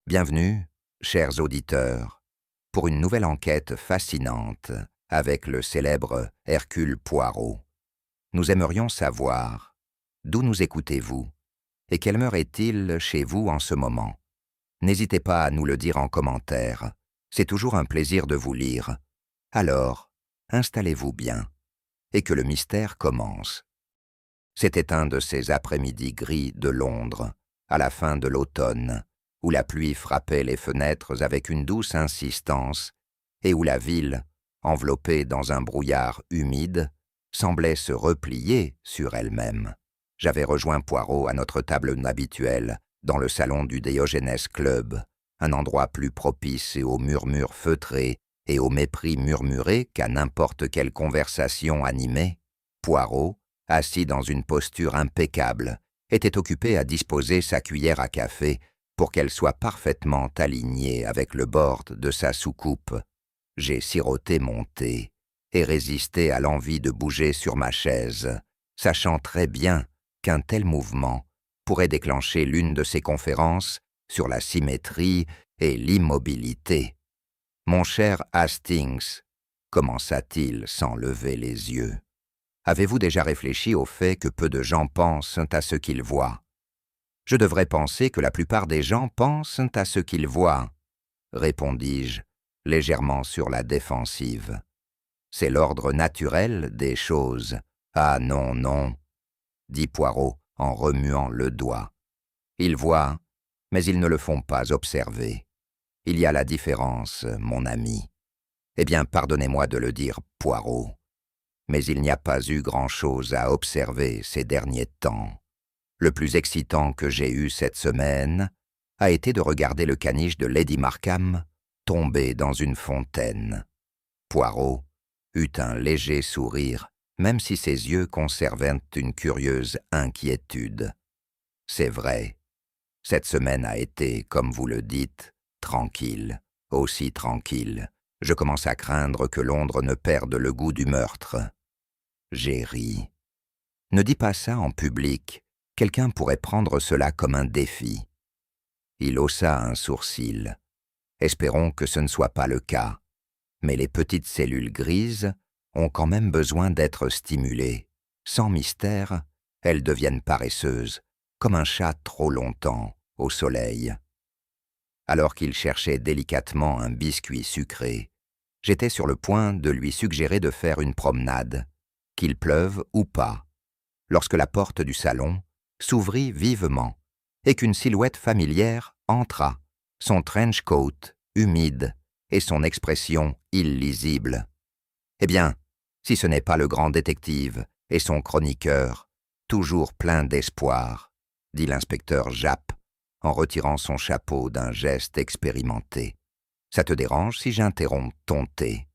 Bienvenue, chers auditeurs, pour une nouvelle enquête fascinante avec le célèbre Hercule Poirot. Nous aimerions savoir d'où nous écoutez-vous et quelle heure est-il chez vous en ce moment. N'hésitez pas à nous le dire en commentaire, c'est toujours un plaisir de vous lire. Alors, installez-vous bien et que le mystère commence. C'était un de ces après-midi gris de Londres, à la fin de l'automne, où la pluie frappait les fenêtres avec une douce insistance et où la ville, enveloppée dans un brouillard humide, semblait se replier sur elle-même. J'avais rejoint Poirot à notre table habituelle, dans le salon du Diogenes Club, un endroit plus propice aux murmures feutrés et au mépris murmuré qu'à n'importe quelle conversation animée. Poirot, assis dans une posture impeccable, était occupé à disposer sa cuillère à café pour qu'elle soit parfaitement alignée avec le bord de sa soucoupe. J'ai siroté mon thé et résisté à l'envie de bouger sur ma chaise, sachant très bien qu'un tel mouvement pourrait déclencher l'une de ces conférences sur la symétrie et l'immobilité. « Mon cher Hastings, » commença-t-il sans lever les yeux, « avez-vous déjà réfléchi au fait que peu de gens pensent à ce qu'ils voient ? » « Je devrais penser que la plupart des gens pensent à ce qu'ils voient, » répondis-je, légèrement sur la défensive. « C'est l'ordre naturel des choses. »« Ah non, non, » dit Poirot en remuant le doigt. « Ils voient, mais ils ne le font pas observer. Il y a la différence, mon ami. Eh bien, pardonnez-moi de le dire, Poirot, mais il n'y a pas eu grand-chose à observer ces derniers temps. Le plus excitant que j'ai eu cette semaine a été de regarder le caniche de Lady Markham tomber dans une fontaine. » Poirot eut un léger sourire, même si ses yeux conservaient une curieuse inquiétude. « C'est vrai, cette semaine a été, comme vous le dites, tranquille, aussi tranquille. Je commence à craindre que Londres ne perde le goût du meurtre. » J'ai ri. « Ne dis pas ça en public. Quelqu'un pourrait prendre cela comme un défi. » Il haussa un sourcil. « Espérons que ce ne soit pas le cas. Mais les petites cellules grises ont quand même besoin d'être stimulées. Sans mystère, elles deviennent paresseuses, comme un chat trop longtemps au soleil. » Alors qu'il cherchait délicatement un biscuit sucré, j'étais sur le point de lui suggérer de faire une promenade, qu'il pleuve ou pas, lorsque la porte du salon s'ouvrit vivement et qu'une silhouette familière entra, son trench coat humide et son expression illisible. « Eh bien, si ce n'est pas le grand détective et son chroniqueur, toujours plein d'espoir, » dit l'inspecteur Japp, en retirant son chapeau d'un geste expérimenté. « Ça te dérange si j'interromps ton thé ?»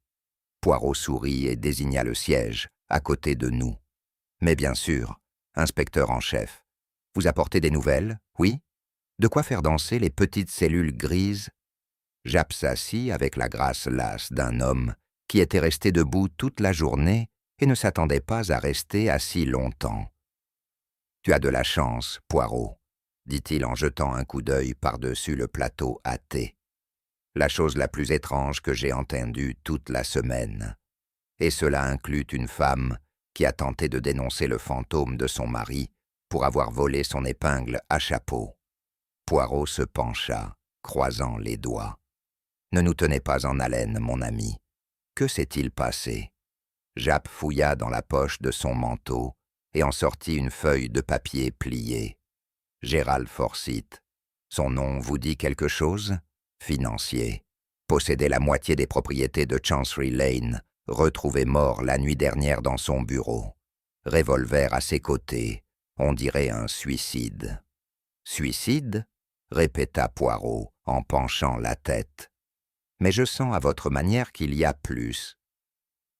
Poirot sourit et désigna le siège, à côté de nous. « Mais bien sûr, inspecteur en chef. Vous apportez des nouvelles, oui? De quoi faire danser les petites cellules grises ?» Japp s'assit avec la grâce lasse d'un homme qui était resté debout toute la journée et ne s'attendait pas à rester assis longtemps. « Tu as de la chance, Poirot, » dit-il en jetant un coup d'œil par-dessus le plateau à thé. « La chose la plus étrange que j'ai entendue toute la semaine. Et cela inclut une femme qui a tenté de dénoncer le fantôme de son mari pour avoir volé son épingle à chapeau. » Poirot se pencha, croisant les doigts. « Ne nous tenez pas en haleine, mon ami. Que s'est-il passé ?» Japp fouilla dans la poche de son manteau et en sortit une feuille de papier pliée. « Gerald Forsyth. Son nom vous dit quelque chose ? Financier. Possédait la moitié des propriétés de Chancery Lane, retrouvé mort la nuit dernière dans son bureau. Revolver à ses côtés. On dirait un suicide. »« Suicide ?» répéta Poirot en penchant la tête. « Mais je sens à votre manière qu'il y a plus. »«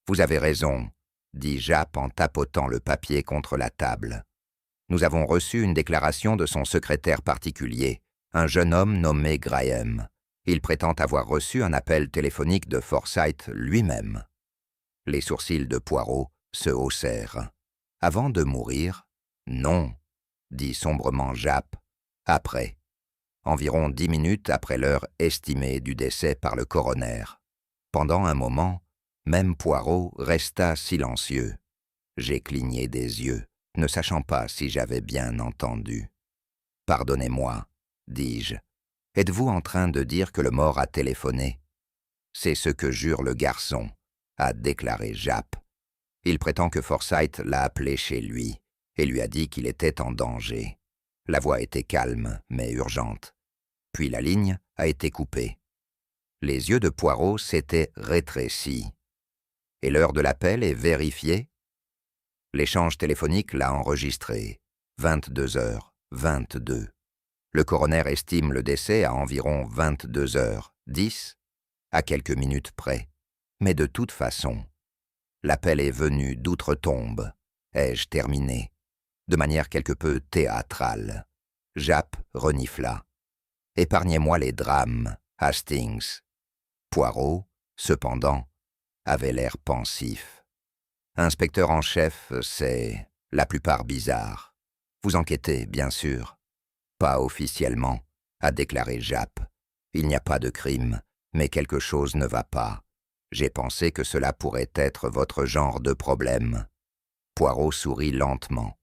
Vous avez raison, » dit Japp en tapotant le papier contre la table. « Nous avons reçu une déclaration de son secrétaire particulier, un jeune homme nommé Graham. Il prétend avoir reçu un appel téléphonique de Forsyth lui-même. » Les sourcils de Poirot se haussèrent. « Avant de mourir ? Non, » dit sombrement Japp. « Après. » environ 10 minutes après l'heure estimée du décès par le coroner. Pendant un moment, même Poirot resta silencieux. J'ai cligné des yeux, ne sachant pas si j'avais bien entendu. « Pardonnez-moi, dis-je. Êtes-vous en train de dire que le mort a téléphoné ?»« C'est ce que jure le garçon, » a déclaré Japp. Il prétend que Forsyth l'a appelé chez lui et lui a dit qu'il était en danger. La voix était calme, mais urgente. Puis la ligne a été coupée. Les yeux de Poirot s'étaient rétrécis. « Et l'heure de l'appel est vérifiée ?» L'échange téléphonique l'a enregistré. 22h22. Le coroner estime le décès à environ 22h10, à quelques minutes près. Mais de toute façon, l'appel est venu d'outre-tombe, ai-je terminé, de manière quelque peu théâtrale. Japp renifla. « Épargnez-moi les drames, Hastings. » Poirot, cependant, avait l'air pensif. « Inspecteur en chef, c'est la plupart bizarre. Vous enquêtez, bien sûr. »« Pas officiellement, » a déclaré Japp. « Il n'y a pas de crime, mais quelque chose ne va pas. J'ai pensé que cela pourrait être votre genre de problème. » Poirot sourit lentement.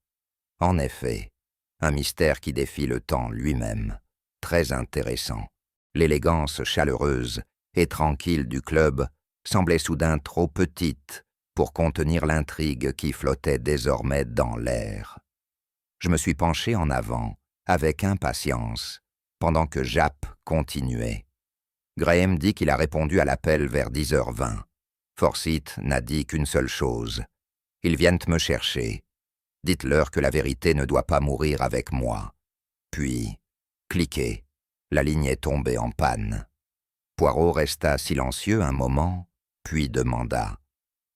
En effet, un mystère qui défie le temps lui-même. Très intéressant. L'élégance chaleureuse et tranquille du club semblait soudain trop petite pour contenir l'intrigue qui flottait désormais dans l'air. Je me suis penché en avant, avec impatience, pendant que Japp continuait. Graham dit qu'il a répondu à l'appel vers 10h20. Forsyth n'a dit qu'une seule chose. Ils viennent me chercher. Dites-leur que la vérité ne doit pas mourir avec moi. Puis, cliquez. La ligne est tombée en panne. Poirot resta silencieux un moment, puis demanda.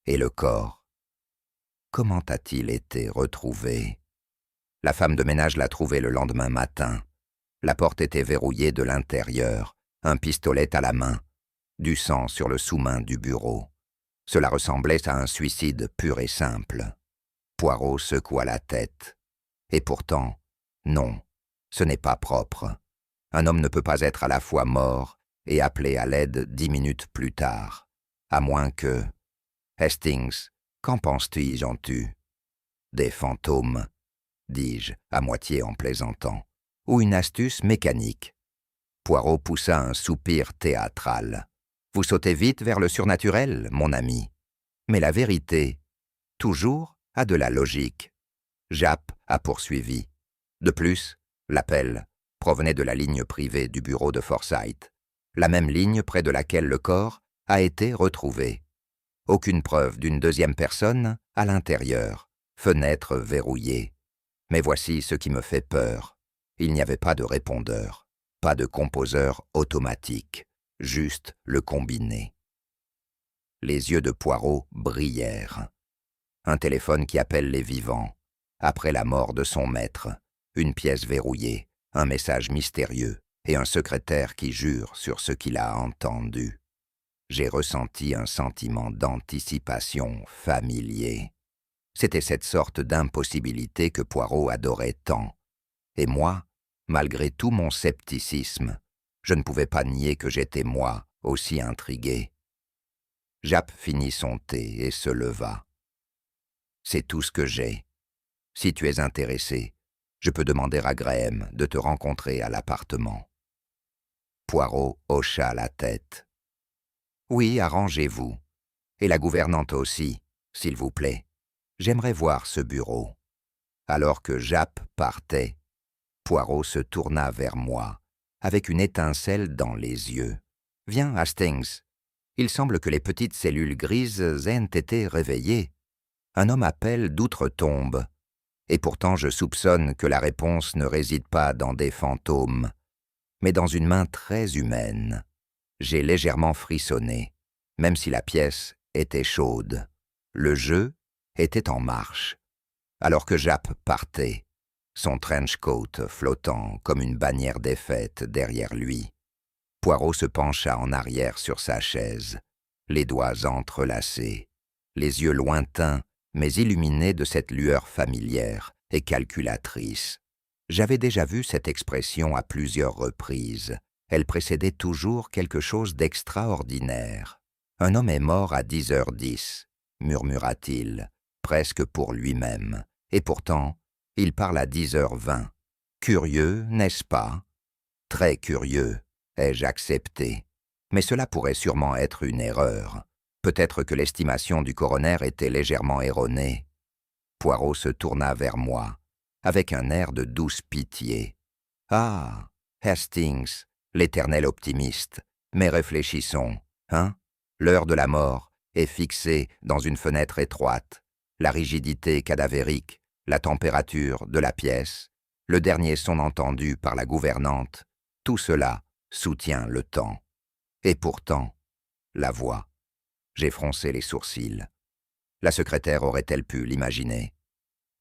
Et le corps? Comment a-t-il été retrouvé? La femme de ménage l'a trouvé le lendemain matin. La porte était verrouillée de l'intérieur, un pistolet à la main, du sang sur le sous-main du bureau. Cela ressemblait à un suicide pur et simple. Poirot secoua la tête. Et pourtant, non, ce n'est pas propre. Un homme ne peut pas être à la fois mort et appelé à l'aide 10 minutes plus tard, à moins que... Hastings, qu'en penses-tu, Jean-tu? Des fantômes, dis-je, à moitié en plaisantant, ou une astuce mécanique. Poirot poussa un soupir théâtral. Vous sautez vite vers le surnaturel, mon ami. Mais la vérité, toujours, a de la logique. Japp a poursuivi. De plus, l'appel provenait de la ligne privée du bureau de Forsyth, la même ligne près de laquelle le corps a été retrouvé. Aucune preuve d'une deuxième personne à l'intérieur, fenêtre verrouillée. Mais voici ce qui me fait peur. Il n'y avait pas de répondeur, pas de composeur automatique, juste le combiné. Les yeux de Poirot brillèrent. Un téléphone qui appelle les vivants, après la mort de son maître, une pièce verrouillée, un message mystérieux et un secrétaire qui jure sur ce qu'il a entendu. J'ai ressenti un sentiment d'anticipation familier. C'était cette sorte d'impossibilité que Poirot adorait tant. Et moi, malgré tout mon scepticisme, je ne pouvais pas nier que j'étais moi aussi intrigué. Japp finit son thé et se leva. « C'est tout ce que j'ai. Si tu es intéressé, je peux demander à Graham de te rencontrer à l'appartement. » Poirot hocha la tête. « Oui, arrangez-vous. Et la gouvernante aussi, s'il vous plaît. J'aimerais voir ce bureau. » Alors que Japp partait, Poirot se tourna vers moi, avec une étincelle dans les yeux. « Viens, Hastings. Il semble que les petites cellules grises aient été réveillées. Un homme appelle d'outre-tombe. Et pourtant je soupçonne que la réponse ne réside pas dans des fantômes, mais dans une main très humaine. » J'ai légèrement frissonné, même si la pièce était chaude. Le jeu était en marche. Alors que Japp partait, son trench coat flottant comme une bannière défaite derrière lui, Poirot se pencha en arrière sur sa chaise, les doigts entrelacés, les yeux lointains mais illuminés de cette lueur familière et calculatrice. J'avais déjà vu cette expression à plusieurs reprises. Elle précédait toujours quelque chose d'extraordinaire. « Un homme est mort à 10h10, murmura-t-il, presque pour lui-même. Et pourtant, il parle à 10h20. Curieux, n'est-ce pas? Très curieux, ai-je accepté. Mais cela pourrait sûrement être une erreur. Peut-être que l'estimation du coroner était légèrement erronée. Poirot se tourna vers moi, avec un air de douce pitié. « Ah, Hastings, l'éternel optimiste, mais réfléchissons, hein? L'heure de la mort est fixée dans une fenêtre étroite, la rigidité cadavérique, la température de la pièce, le dernier son entendu par la gouvernante, tout cela soutient le temps. Et pourtant, la voix. » J'ai froncé les sourcils. La secrétaire aurait-elle pu l'imaginer?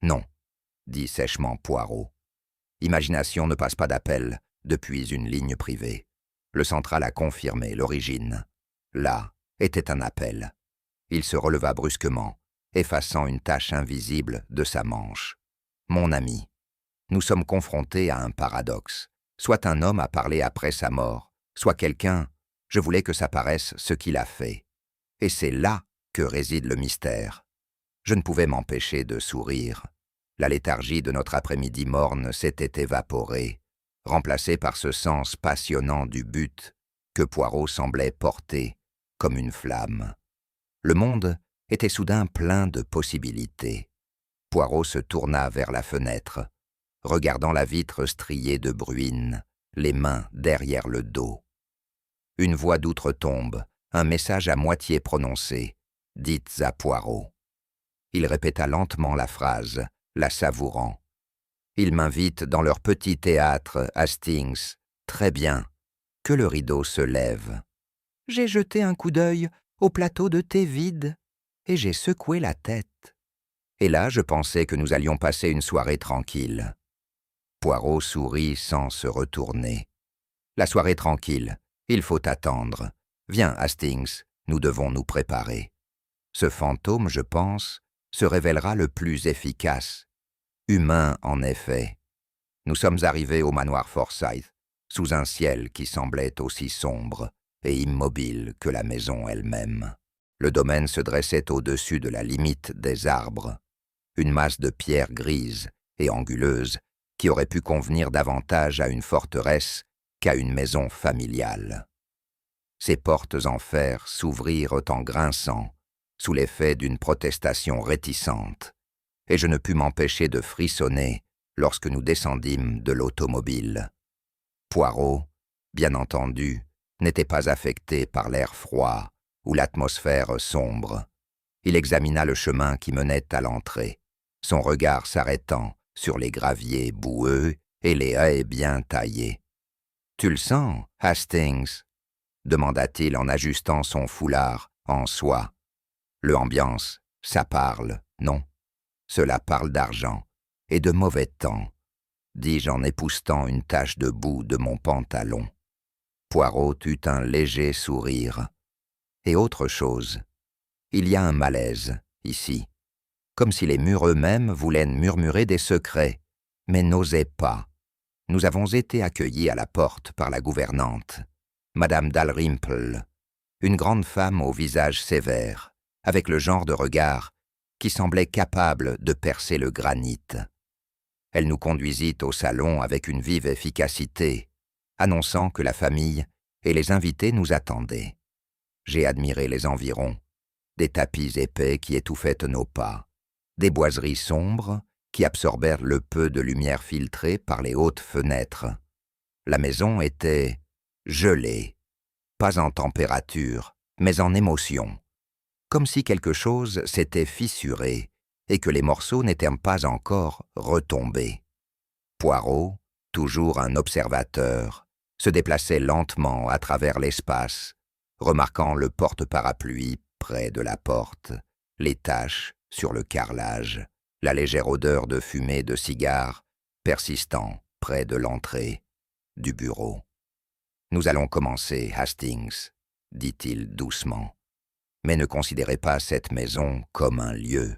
Non, dit sèchement Poirot. Imagination ne passe pas d'appel depuis une ligne privée. Le central a confirmé l'origine. Là était un appel. Il se releva brusquement, effaçant une tache invisible de sa manche. Mon ami, nous sommes confrontés à un paradoxe. Soit un homme a parlé après sa mort, soit quelqu'un, je voulais que ça paraisse ce qu'il a fait. Et c'est là que réside le mystère. Je ne pouvais m'empêcher de sourire. La léthargie de notre après-midi morne s'était évaporée, remplacée par ce sens passionnant du but que Poirot semblait porter comme une flamme. Le monde était soudain plein de possibilités. Poirot se tourna vers la fenêtre, regardant la vitre striée de bruine, les mains derrière le dos. Une voix d'outre-tombe, un message à moitié prononcé, dites à Poirot. Il répéta lentement la phrase, la savourant. Ils m'invitent dans leur petit théâtre, Hastings. Très bien. Que le rideau se lève. J'ai jeté un coup d'œil au plateau de thé vide et j'ai secoué la tête. Et là, je pensais que nous allions passer une soirée tranquille. Poirot sourit sans se retourner. La soirée tranquille, il faut attendre. Viens, Hastings, nous devons nous préparer. Ce fantôme, je pense, se révélera le plus efficace. Humain, en effet. Nous sommes arrivés au manoir Forsyth, sous un ciel qui semblait aussi sombre et immobile que la maison elle-même. Le domaine se dressait au-dessus de la limite des arbres, une masse de pierres grises et anguleuses qui aurait pu convenir davantage à une forteresse qu'à une maison familiale. Ses portes en fer s'ouvrirent en grinçant, sous l'effet d'une protestation réticente, et je ne pus m'empêcher de frissonner lorsque nous descendîmes de l'automobile. Poirot, bien entendu, n'était pas affecté par l'air froid ou l'atmosphère sombre. Il examina le chemin qui menait à l'entrée, son regard s'arrêtant sur les graviers boueux et les haies bien taillées. « Tu le sens, Hastings ?» demanda-t-il en ajustant son foulard en soie. « Le ambiance, ça parle, non? Cela parle d'argent et de mauvais temps, » dis-je en époussetant une tache de boue de mon pantalon. Poirot eut un léger sourire. Et autre chose, il y a un malaise, ici, comme si les murs eux-mêmes voulaient murmurer des secrets, mais n'osaient pas. Nous avons été accueillis à la porte par la gouvernante, Madame Dalrymple, une grande femme au visage sévère, avec le genre de regard qui semblait capable de percer le granit. Elle nous conduisit au salon avec une vive efficacité, annonçant que la famille et les invités nous attendaient. J'ai admiré les environs, des tapis épais qui étouffaient nos pas, des boiseries sombres qui absorbèrent le peu de lumière filtrée par les hautes fenêtres. La maison était gelée, pas en température, mais en émotion, comme si quelque chose s'était fissuré et que les morceaux n'étaient pas encore retombés. Poirot, toujours un observateur, se déplaçait lentement à travers l'espace, remarquant le porte-parapluie près de la porte, les taches sur le carrelage, la légère odeur de fumée de cigare persistant près de l'entrée du bureau. « Nous allons commencer, Hastings, » dit-il doucement. « Mais ne considérez pas cette maison comme un lieu.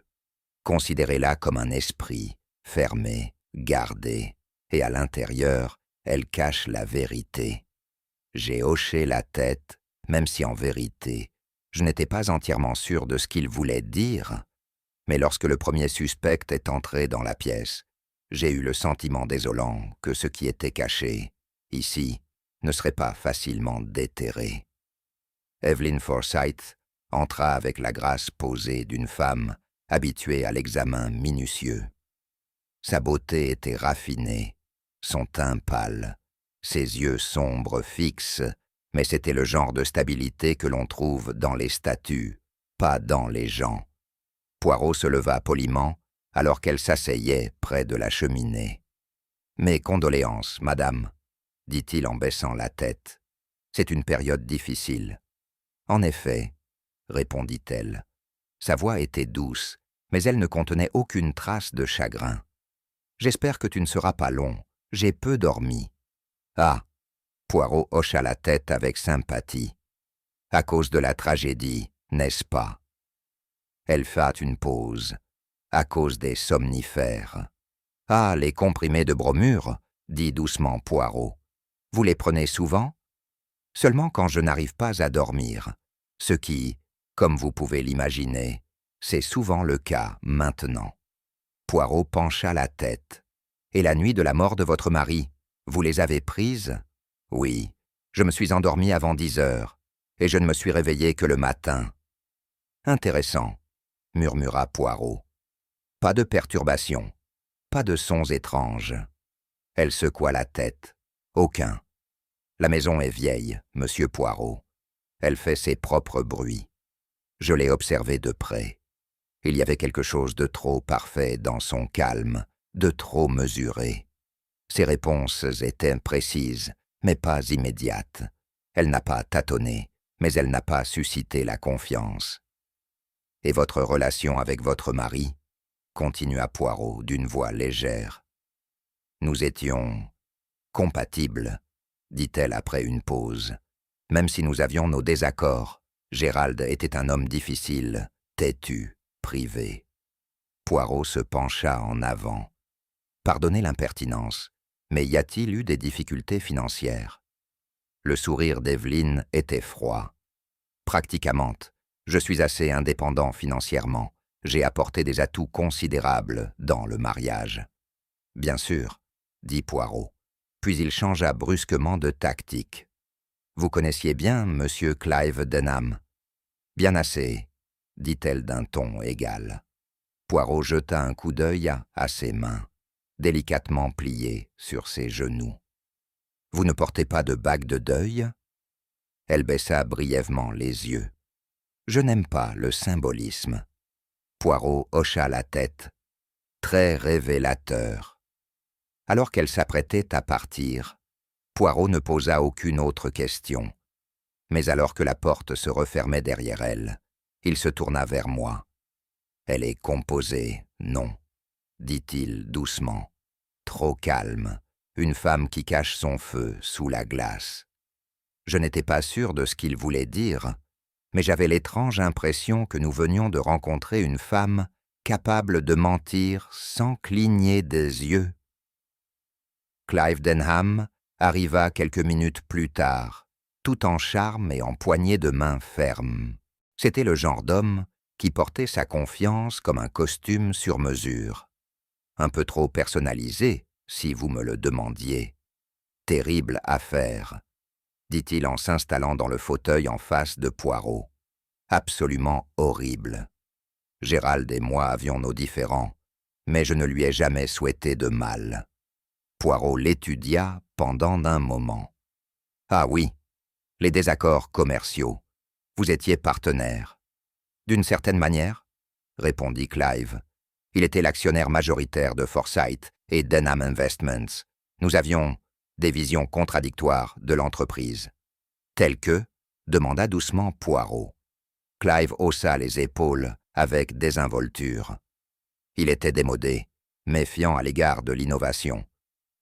Considérez-la comme un esprit, fermé, gardé. et à l'intérieur, elle cache la vérité. J'ai hoché la tête, même si en vérité, je n'étais pas entièrement sûr de ce qu'il voulait dire, mais lorsque le premier suspect est entré dans la pièce, j'ai eu le sentiment désolant que ce qui était caché, ici, ne serait pas facilement déterré. Evelyn Forsythe entra avec la grâce posée d'une femme habituée à l'examen minutieux. Sa beauté était raffinée, son teint pâle, ses yeux sombres fixes, mais c'était le genre de stabilité que l'on trouve dans les statues, pas dans les gens. Poirot se leva poliment alors qu'elle s'asseyait près de la cheminée. « Mes condoléances, madame, » dit-il en baissant la tête. « C'est une période difficile. »« En effet, » répondit-elle. Sa voix était douce, mais elle ne contenait aucune trace de chagrin. « J'espère que tu ne seras pas long. J'ai peu dormi. »« Ah !» Poirot hocha la tête avec sympathie. « À cause de la tragédie, n'est-ce pas ?» Elle fit une pause. « À cause des somnifères. »« Ah, les comprimés de bromure, » dit doucement Poirot. « Vous les prenez souvent ?»« Seulement quand je n'arrive pas à dormir, ce qui, comme vous pouvez l'imaginer, c'est souvent le cas maintenant. » Poirot pencha la tête. « Et la nuit de la mort de votre mari, vous les avez prises ?»« Oui, je me suis endormi avant 10 heures, et je ne me suis réveillé que le matin. »« Intéressant, » murmura Poirot. « Pas de perturbation, pas de sons étranges. » Elle secoua la tête. « Aucun. La maison est vieille, monsieur Poirot. Elle fait ses propres bruits. Je l'ai observée de près. Il y avait quelque chose de trop parfait dans son calme, de trop mesuré. Ses réponses étaient précises, mais pas immédiates. Elle n'a pas tâtonné, mais elle n'a pas suscité la confiance. « Et votre relation avec votre mari ?» continua Poirot d'une voix légère. « Nous étions compatibles, » dit-elle après une pause. « Même si nous avions nos désaccords, Gérald était un homme difficile, têtu, privé. » Poirot se pencha en avant. « Pardonnez l'impertinence, mais y a-t-il eu des difficultés financières ?» Le sourire d'Evelyne était froid. « Pratiquement. Je suis assez indépendant financièrement. J'ai apporté des atouts considérables dans le mariage. »« Bien sûr, » dit Poirot. Puis il changea brusquement de tactique. « Vous connaissiez bien Monsieur Clive Denham ?»« Bien assez, » dit-elle d'un ton égal. Poirot jeta un coup d'œil à ses mains, délicatement pliées sur ses genoux. « Vous ne portez pas de bague de deuil ?» Elle baissa brièvement les yeux. « Je n'aime pas le symbolisme. » Poirot hocha la tête, très révélateur. Alors qu'elle s'apprêtait à partir, Poirot ne posa aucune autre question. Mais alors que la porte se refermait derrière elle, il se tourna vers moi. « Elle est composée, non ?» dit-il doucement. « Trop calme, une femme qui cache son feu sous la glace. » Je n'étais pas sûr de ce qu'il voulait dire, mais j'avais l'étrange impression que nous venions de rencontrer une femme capable de mentir sans cligner des yeux. Clive Denham arriva quelques minutes plus tard, tout en charme et en poignée de main ferme. C'était le genre d'homme qui portait sa confiance comme un costume sur mesure. Un peu trop personnalisé, si vous me le demandiez. Terrible affaire, dit-il en s'installant dans le fauteuil en face de Poirot. Absolument horrible. Gérald et moi avions nos différends, mais je ne lui ai jamais souhaité de mal. Poirot l'étudia pendant un moment. « Ah oui, les désaccords commerciaux. Vous étiez partenaires. »« D'une certaine manière, » répondit Clive. « Il était l'actionnaire majoritaire de Forsythe et Denham Investments. Nous avions des visions contradictoires de l'entreprise. »« Telles que ?» demanda doucement Poirot. Clive haussa les épaules avec désinvolture. Il était démodé, méfiant à l'égard de l'innovation.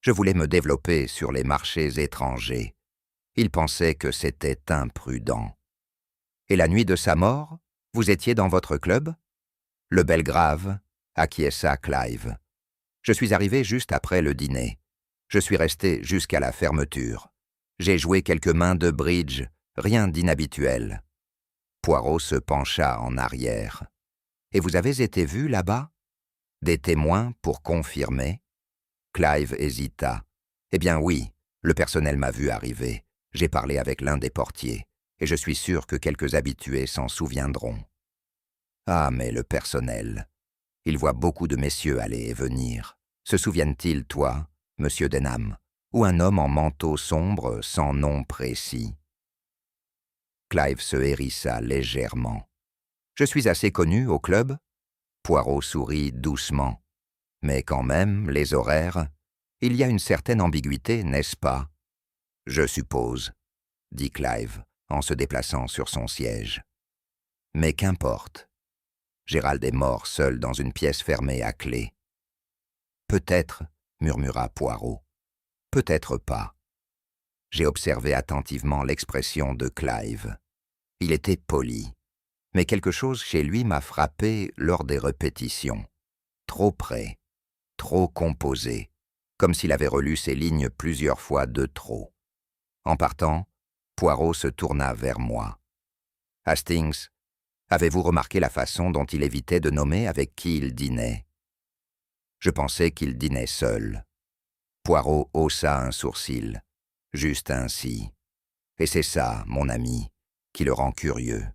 Je voulais me développer sur les marchés étrangers. Il pensait que c'était imprudent. « Et la nuit de sa mort, vous étiez dans votre club ?»« Le Belgrave », acquiesça Clive. « Je suis arrivé juste après le dîner. Je suis resté jusqu'à la fermeture. J'ai joué quelques mains de bridge, rien d'inhabituel. » Poirot se pencha en arrière. « Et vous avez été vu là-bas? Des témoins pour confirmer ?» Clive hésita. « Eh bien oui, le personnel m'a vu arriver. J'ai parlé avec l'un des portiers, et je suis sûr que quelques habitués s'en souviendront. » « Ah, mais le personnel. Il voit beaucoup de messieurs aller et venir. Se souviennent-ils, toi, monsieur Denham, ou un homme en manteau sombre sans nom précis ?» Clive se hérissa légèrement. « Je suis assez connu au club ?» Poirot sourit doucement. « Mais quand même, les horaires, il y a une certaine ambiguïté, n'est-ce pas ?»« Je suppose, » dit Clive, en se déplaçant sur son siège. « Mais qu'importe. Gérald est mort seul dans une pièce fermée à clé. »« Peut-être, » murmura Poirot. « Peut-être pas. » J'ai observé attentivement l'expression de Clive. Il était poli, mais quelque chose chez lui m'a frappé lors des répétitions. Trop près, trop composé, comme s'il avait relu ses lignes plusieurs fois de trop. En partant, Poirot se tourna vers moi. « Hastings, avez-vous remarqué la façon dont il évitait de nommer avec qui il dînait ?» Je pensais qu'il dînait seul. Poirot haussa un sourcil, juste ainsi. Et c'est ça, mon ami, qui le rend curieux.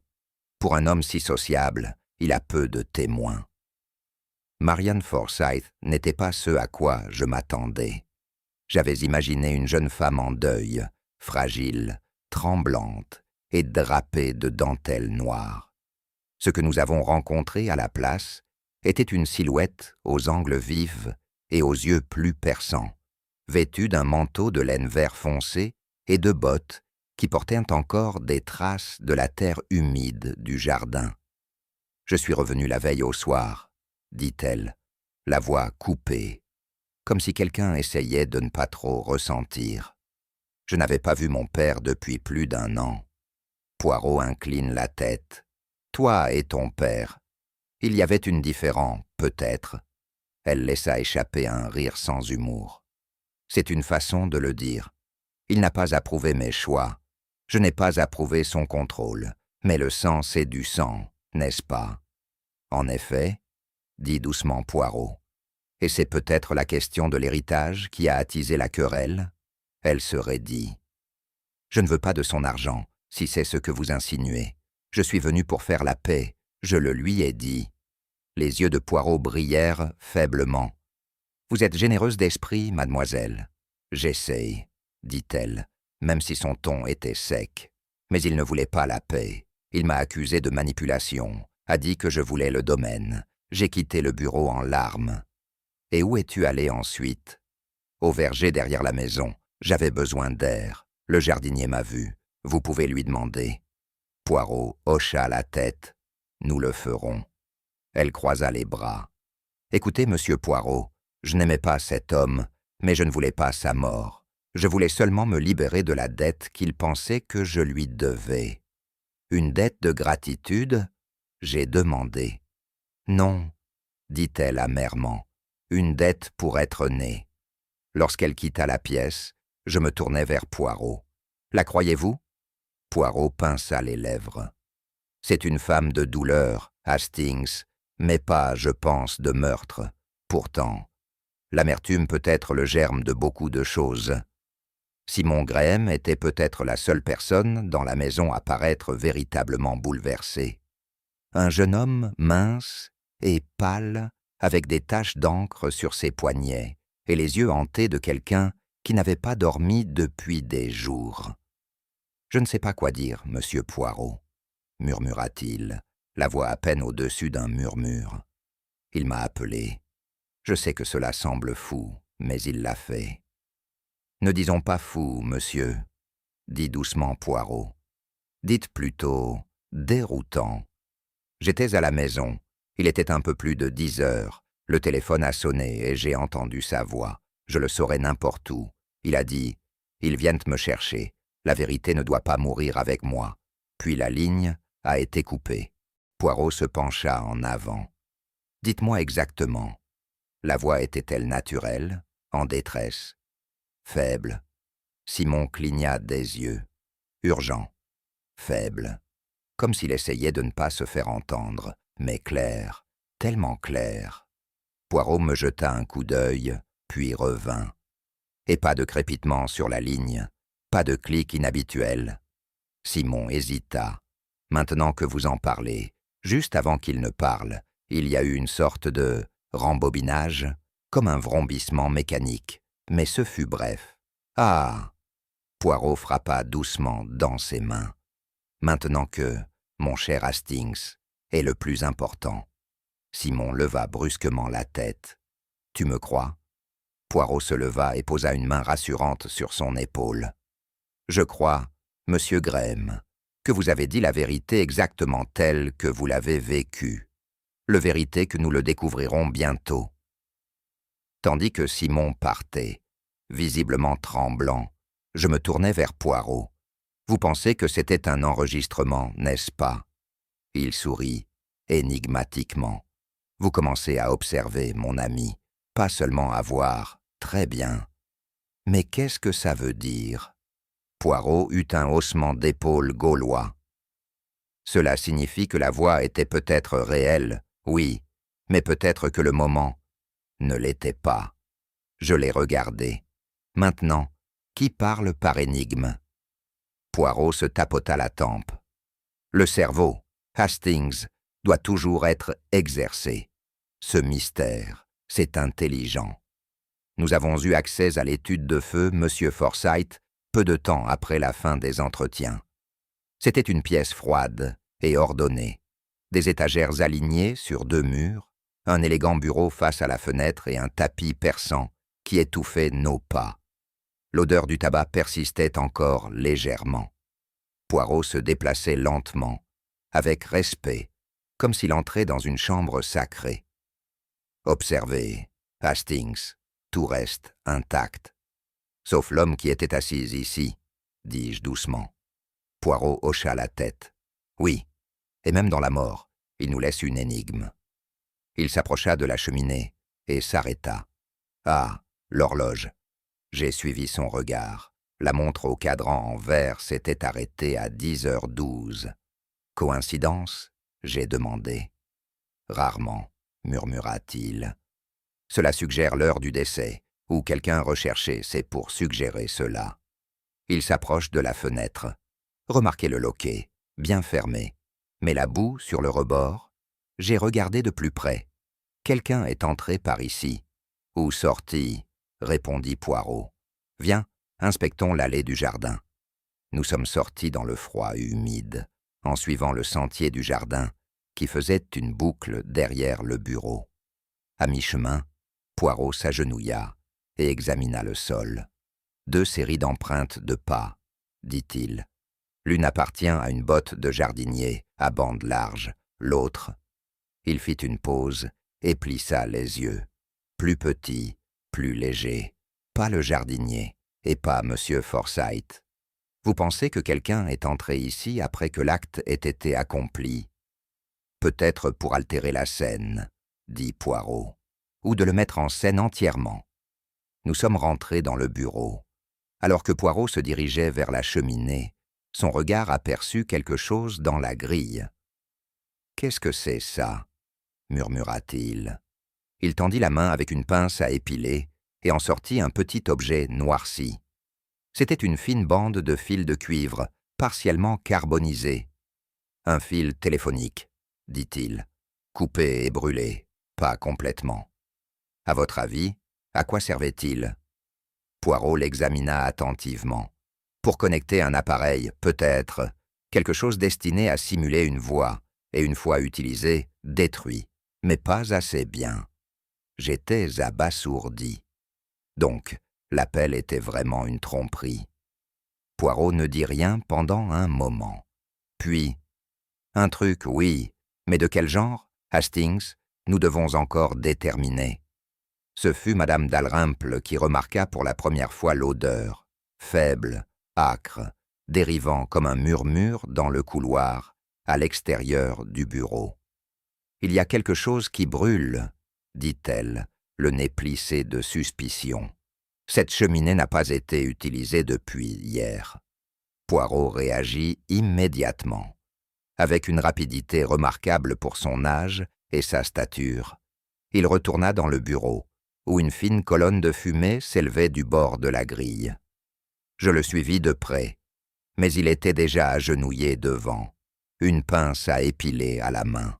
Pour un homme si sociable, il a peu de témoins. Marianne Forsyth n'était pas ce à quoi je m'attendais. J'avais imaginé une jeune femme en deuil, fragile, tremblante et drapée de dentelles noires. Ce que nous avons rencontré à la place était une silhouette aux angles vifs et aux yeux plus perçants, vêtue d'un manteau de laine vert foncé et de bottes qui portaient encore des traces de la terre humide du jardin. « Je suis revenue la veille au soir, » dit-elle, la voix coupée, comme si quelqu'un essayait de ne pas trop ressentir. « Je n'avais pas vu mon père depuis plus d'1 an. » Poirot incline la tête. « Toi et ton père. Il y avait une différence, peut-être. » Elle laissa échapper un rire sans humour. « C'est une façon de le dire. Il n'a pas approuvé mes choix. Je n'ai pas approuvé son contrôle. Mais le sang, c'est du sang, n'est-ce pas ?»« En effet, » dit doucement Poirot. « Et c'est peut-être la question de l'héritage qui a attisé la querelle ?» Elle se raidit. « Je ne veux pas de son argent, si c'est ce que vous insinuez. Je suis venu pour faire la paix, je le lui ai dit. » Les yeux de Poirot brillèrent faiblement. « Vous êtes généreuse d'esprit, mademoiselle. »« J'essaye, » dit-elle, même si son ton était sec. Mais il ne voulait pas la paix. Il m'a accusé de manipulation, a dit que je voulais le domaine. J'ai quitté le bureau en larmes. « Et où es-tu allé ensuite ?»« Au verger derrière la maison. J'avais besoin d'air. Le jardinier m'a vu. Vous pouvez lui demander. » Poirot hocha la tête. « Nous le ferons. » Elle croisa les bras. « Écoutez, monsieur Poirot, je n'aimais pas cet homme, mais je ne voulais pas sa mort. Je voulais seulement me libérer de la dette qu'il pensait que je lui devais. »« Une dette de gratitude ?» j'ai demandé. « Non, » dit-elle amèrement, « une dette pour être née. » Lorsqu'elle quitta la pièce, je me tournai vers Poirot. « La croyez-vous » Poirot pinça les lèvres. « C'est une femme de douleur, Hastings, mais pas, je pense, de meurtre. Pourtant, l'amertume peut être le germe de beaucoup de choses. Simon Graham était peut-être la seule personne dans la maison à paraître véritablement bouleversée. Un jeune homme mince et pâle, avec des taches d'encre sur ses poignets et les yeux hantés de quelqu'un qui n'avait pas dormi depuis des jours. « Je ne sais pas quoi dire, monsieur Poirot, » murmura-t-il, la voix à peine au-dessus d'un murmure. « Il m'a appelé. Je sais que cela semble fou, mais il l'a fait. »« Ne disons pas fou, monsieur, » dit doucement Poirot. « Dites plutôt déroutant. J'étais à la maison. Il était un peu plus de 10 heures. Le téléphone a sonné et j'ai entendu sa voix. Je le saurais n'importe où. Il a dit « Ils viennent me chercher. La vérité ne doit pas mourir avec moi. » Puis la ligne a été coupée. Poirot se pencha en avant. « Dites-moi exactement. La voix était-elle naturelle, en détresse ? Faible. Simon cligna des yeux. Urgent. Faible. Comme s'il essayait de ne pas se faire entendre, mais clair, tellement clair. Poirot me jeta un coup d'œil, puis revint. Et pas de crépitement sur la ligne, pas de clic inhabituel. Simon hésita. Maintenant que vous en parlez, juste avant qu'il ne parle, il y a eu une sorte de rembobinage, comme un vrombissement mécanique, mais ce fut bref. Ah! Poirot frappa doucement dans ses mains. Maintenant que, mon cher Hastings, est le plus important. Simon leva brusquement la tête. Tu me crois? Poirot se leva et posa une main rassurante sur son épaule. Je crois, monsieur Graham, que vous avez dit la vérité exactement telle que vous l'avez vécue. Le vérité que nous le découvrirons bientôt. Tandis que Simon partait, visiblement tremblant, je me tournai vers Poirot. Vous pensez que c'était un enregistrement, n'est-ce pas? Il sourit, énigmatiquement. Vous commencez à observer, mon ami, pas seulement à voir. Très bien. Mais qu'est-ce que ça veut dire? Poirot eut un haussement d'épaule gaulois. Cela signifie que la voix était peut-être réelle, oui, mais peut-être que le moment ne l'était pas. Je l'ai regardé. Maintenant, qui parle par énigme? Poirot se tapota la tempe. Le cerveau, Hastings, doit toujours être exercé. Ce mystère, c'est intelligent. Nous avons eu accès à l'étude de feu, Monsieur Forsyth, peu de temps après la fin des entretiens. C'était une pièce froide et ordonnée. Des étagères alignées sur 2 murs, un élégant bureau face à la fenêtre et un tapis perçant qui étouffait nos pas. L'odeur du tabac persistait encore légèrement. Poirot se déplaçait lentement, avec respect, comme s'il entrait dans une chambre sacrée. Observez, Hastings, tout reste intact. Sauf l'homme qui était assis ici, dis-je doucement. Poirot hocha la tête. Oui, et même dans la mort, il nous laisse une énigme. Il s'approcha de la cheminée et s'arrêta. Ah, l'horloge. J'ai suivi son regard. La montre au cadran en verre s'était arrêtée à 10h12. Coïncidence? J'ai demandé. Rarement, murmura-t-il. Cela suggère l'heure du décès, ou quelqu'un recherché, c'est pour suggérer cela. Il s'approche de la fenêtre. Remarquez le loquet, bien fermé. Mais la boue sur le rebord? J'ai regardé de plus près. Quelqu'un est entré par ici. Ou sorti, répondit Poirot. Viens, inspectons l'allée du jardin. Nous sommes sortis dans le froid humide, en suivant le sentier du jardin, qui faisait une boucle derrière le bureau. À mi-chemin, Poirot s'agenouilla et examina le sol. 2 séries d'empreintes de pas, dit-il. L'une appartient à une botte de jardinier à bande large, l'autre. Il fit une pause et plissa les yeux. Plus petit, plus léger. Pas le jardinier et pas Monsieur Forsyth. Vous pensez que quelqu'un est entré ici après que l'acte ait été accompli? Peut-être pour altérer la scène, dit Poirot, ou de le mettre en scène entièrement. Nous sommes rentrés dans le bureau. Alors que Poirot se dirigeait vers la cheminée, son regard aperçut quelque chose dans la grille. « Qu'est-ce que c'est ça ?» murmura-t-il. Il tendit la main avec une pince à épiler et en sortit un petit objet noirci. C'était une fine bande de fil de cuivre, partiellement carbonisé. « Un fil téléphonique, » dit-il, « coupé et brûlé, pas complètement. À votre avis, à quoi servait-il » Poirot l'examina attentivement. Pour connecter un appareil, peut-être, quelque chose destiné à simuler une voix, et une fois utilisé, détruit, mais pas assez bien. J'étais abasourdi. Donc, l'appel était vraiment une tromperie. Poirot ne dit rien pendant un moment. Puis, un truc, oui, mais de quel genre, Hastings, nous devons encore déterminer. Ce fut Madame Dalrymple qui remarqua pour la première fois l'odeur, faible, âcre, dérivant comme un murmure dans le couloir, à l'extérieur du bureau. « Il y a quelque chose qui brûle, dit-elle, le nez plissé de suspicion. Cette cheminée n'a pas été utilisée depuis hier. » Poirot réagit immédiatement. Avec une rapidité remarquable pour son âge et sa stature, il retourna dans le bureau, où une fine colonne de fumée s'élevait du bord de la grille. Je le suivis de près, mais il était déjà agenouillé devant, une pince à épiler à la main.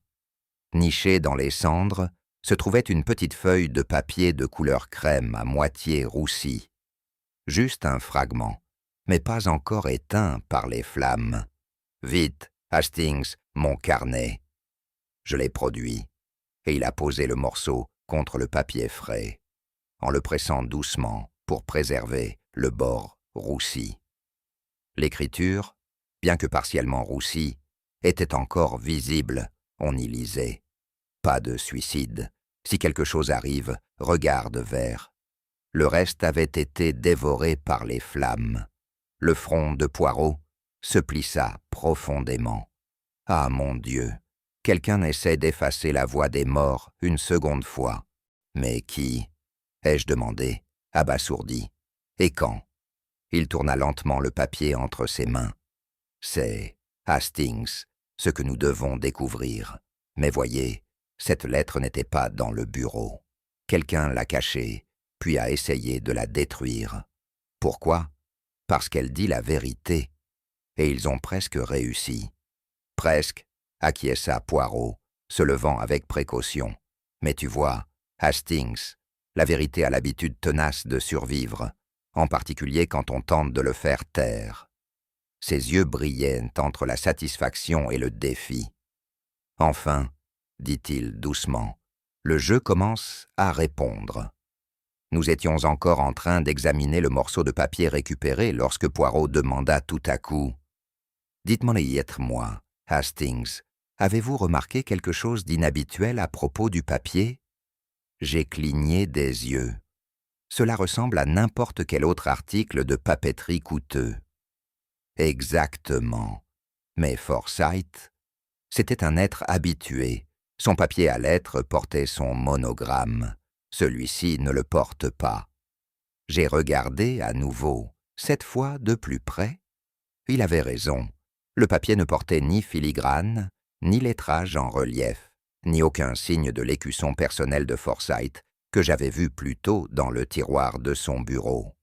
Nichée dans les cendres, se trouvait une petite feuille de papier de couleur crème à moitié roussie. Juste un fragment, mais pas encore éteint par les flammes. « Vite, Hastings, mon carnet !» Je l'ai produit, et il a posé le morceau contre le papier frais, en le pressant doucement pour préserver le bord roussi. L'écriture, bien que partiellement roussie, était encore visible, on y lisait. Pas de suicide. Si quelque chose arrive, regarde vers. Le reste avait été dévoré par les flammes. Le front de Poirot se plissa profondément. Ah mon Dieu, quelqu'un essaie d'effacer la voix des morts une seconde fois. Mais qui? Ai-je demandé, abasourdi. Et quand? Il tourna lentement le papier entre ses mains. C'est Hastings, ce que nous devons découvrir. Mais voyez, cette lettre n'était pas dans le bureau. Quelqu'un l'a cachée, puis a essayé de la détruire. Pourquoi? Parce qu'elle dit la vérité. Et ils ont presque réussi. Presque, acquiesça Poirot, se levant avec précaution. Mais tu vois, Hastings, la vérité a l'habitude tenace de survivre, en particulier quand on tente de le faire taire. Ses yeux brillaient entre la satisfaction et le défi. Enfin, dit-il doucement, le jeu commence à répondre. Nous étions encore en train d'examiner le morceau de papier récupéré lorsque Poirot demanda tout à coup « Dites-moi, Hastings, avez-vous remarqué quelque chose d'inhabituel à propos du papier ?» J'ai cligné des yeux. Cela ressemble à n'importe quel autre article de papeterie coûteux. Exactement. Mais Forsyth, c'était un être habitué. Son papier à lettres portait son monogramme. Celui-ci ne le porte pas. J'ai regardé à nouveau, cette fois de plus près. Il avait raison. Le papier ne portait ni filigrane, ni lettrage en relief, ni aucun signe de l'écusson personnel de Forsyth que j'avais vu plus tôt dans le tiroir de son bureau.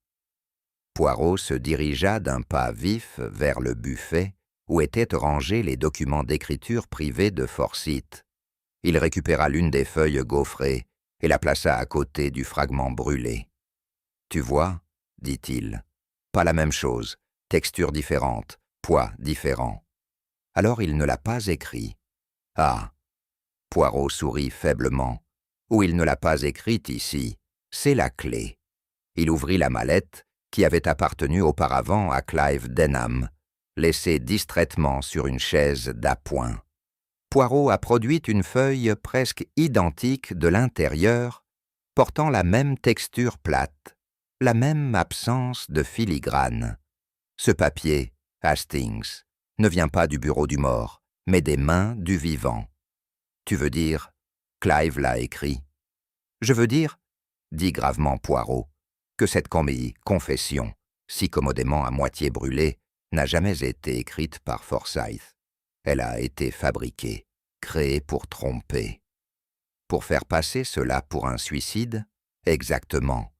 Poirot se dirigea d'un pas vif vers le buffet où étaient rangés les documents d'écriture privés de Forsyth. Il récupéra l'une des feuilles gaufrées et la plaça à côté du fragment brûlé. « Tu vois, dit-il, pas la même chose, texture différente, poids différent. » Alors il ne l'a pas écrit. « Ah !» Poirot sourit faiblement. « Ou il ne l'a pas écrite ici, c'est la clé. » Il ouvrit la mallette qui avait appartenu auparavant à Clive Denham, laissée distraitement sur une chaise d'appoint. Poirot a produit une feuille presque identique de l'intérieur, portant la même texture plate, la même absence de filigrane. Ce papier, Hastings, ne vient pas du bureau du mort, mais des mains du vivant. Tu veux dire, Clive l'a écrit. Je veux dire, dit gravement Poirot, que cette confession, si commodément à moitié brûlée, n'a jamais été écrite par Forsyth. Elle a été fabriquée, créée pour tromper. Pour faire passer cela pour un suicide? Exactement.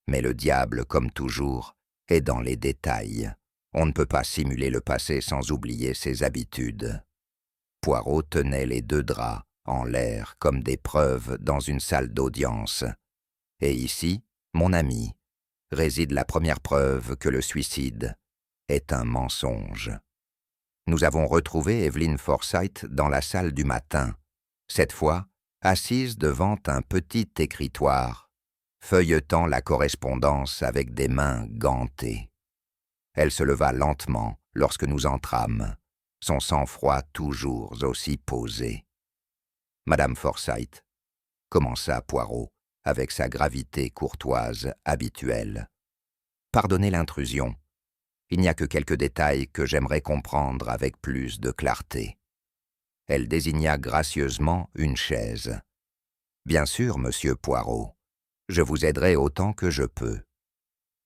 Mais le diable, comme toujours, est dans les détails. On ne peut pas simuler le passé sans oublier ses habitudes. Poirot tenait les deux draps en l'air comme des preuves dans une salle d'audience. Et ici, mon ami, réside la première preuve que le suicide est un mensonge. Nous avons retrouvé Evelyn Forsyth dans la salle du matin, cette fois assise devant un petit écritoire, feuilletant la correspondance avec des mains gantées. Elle se leva lentement lorsque nous entrâmes, son sang-froid toujours aussi posé. « Madame Forsyth, » commença Poirot avec sa gravité courtoise habituelle. « Pardonnez l'intrusion. Il n'y a que quelques détails que j'aimerais comprendre avec plus de clarté. » Elle désigna gracieusement une chaise. « Bien sûr, monsieur Poirot, je vous aiderai autant que je peux.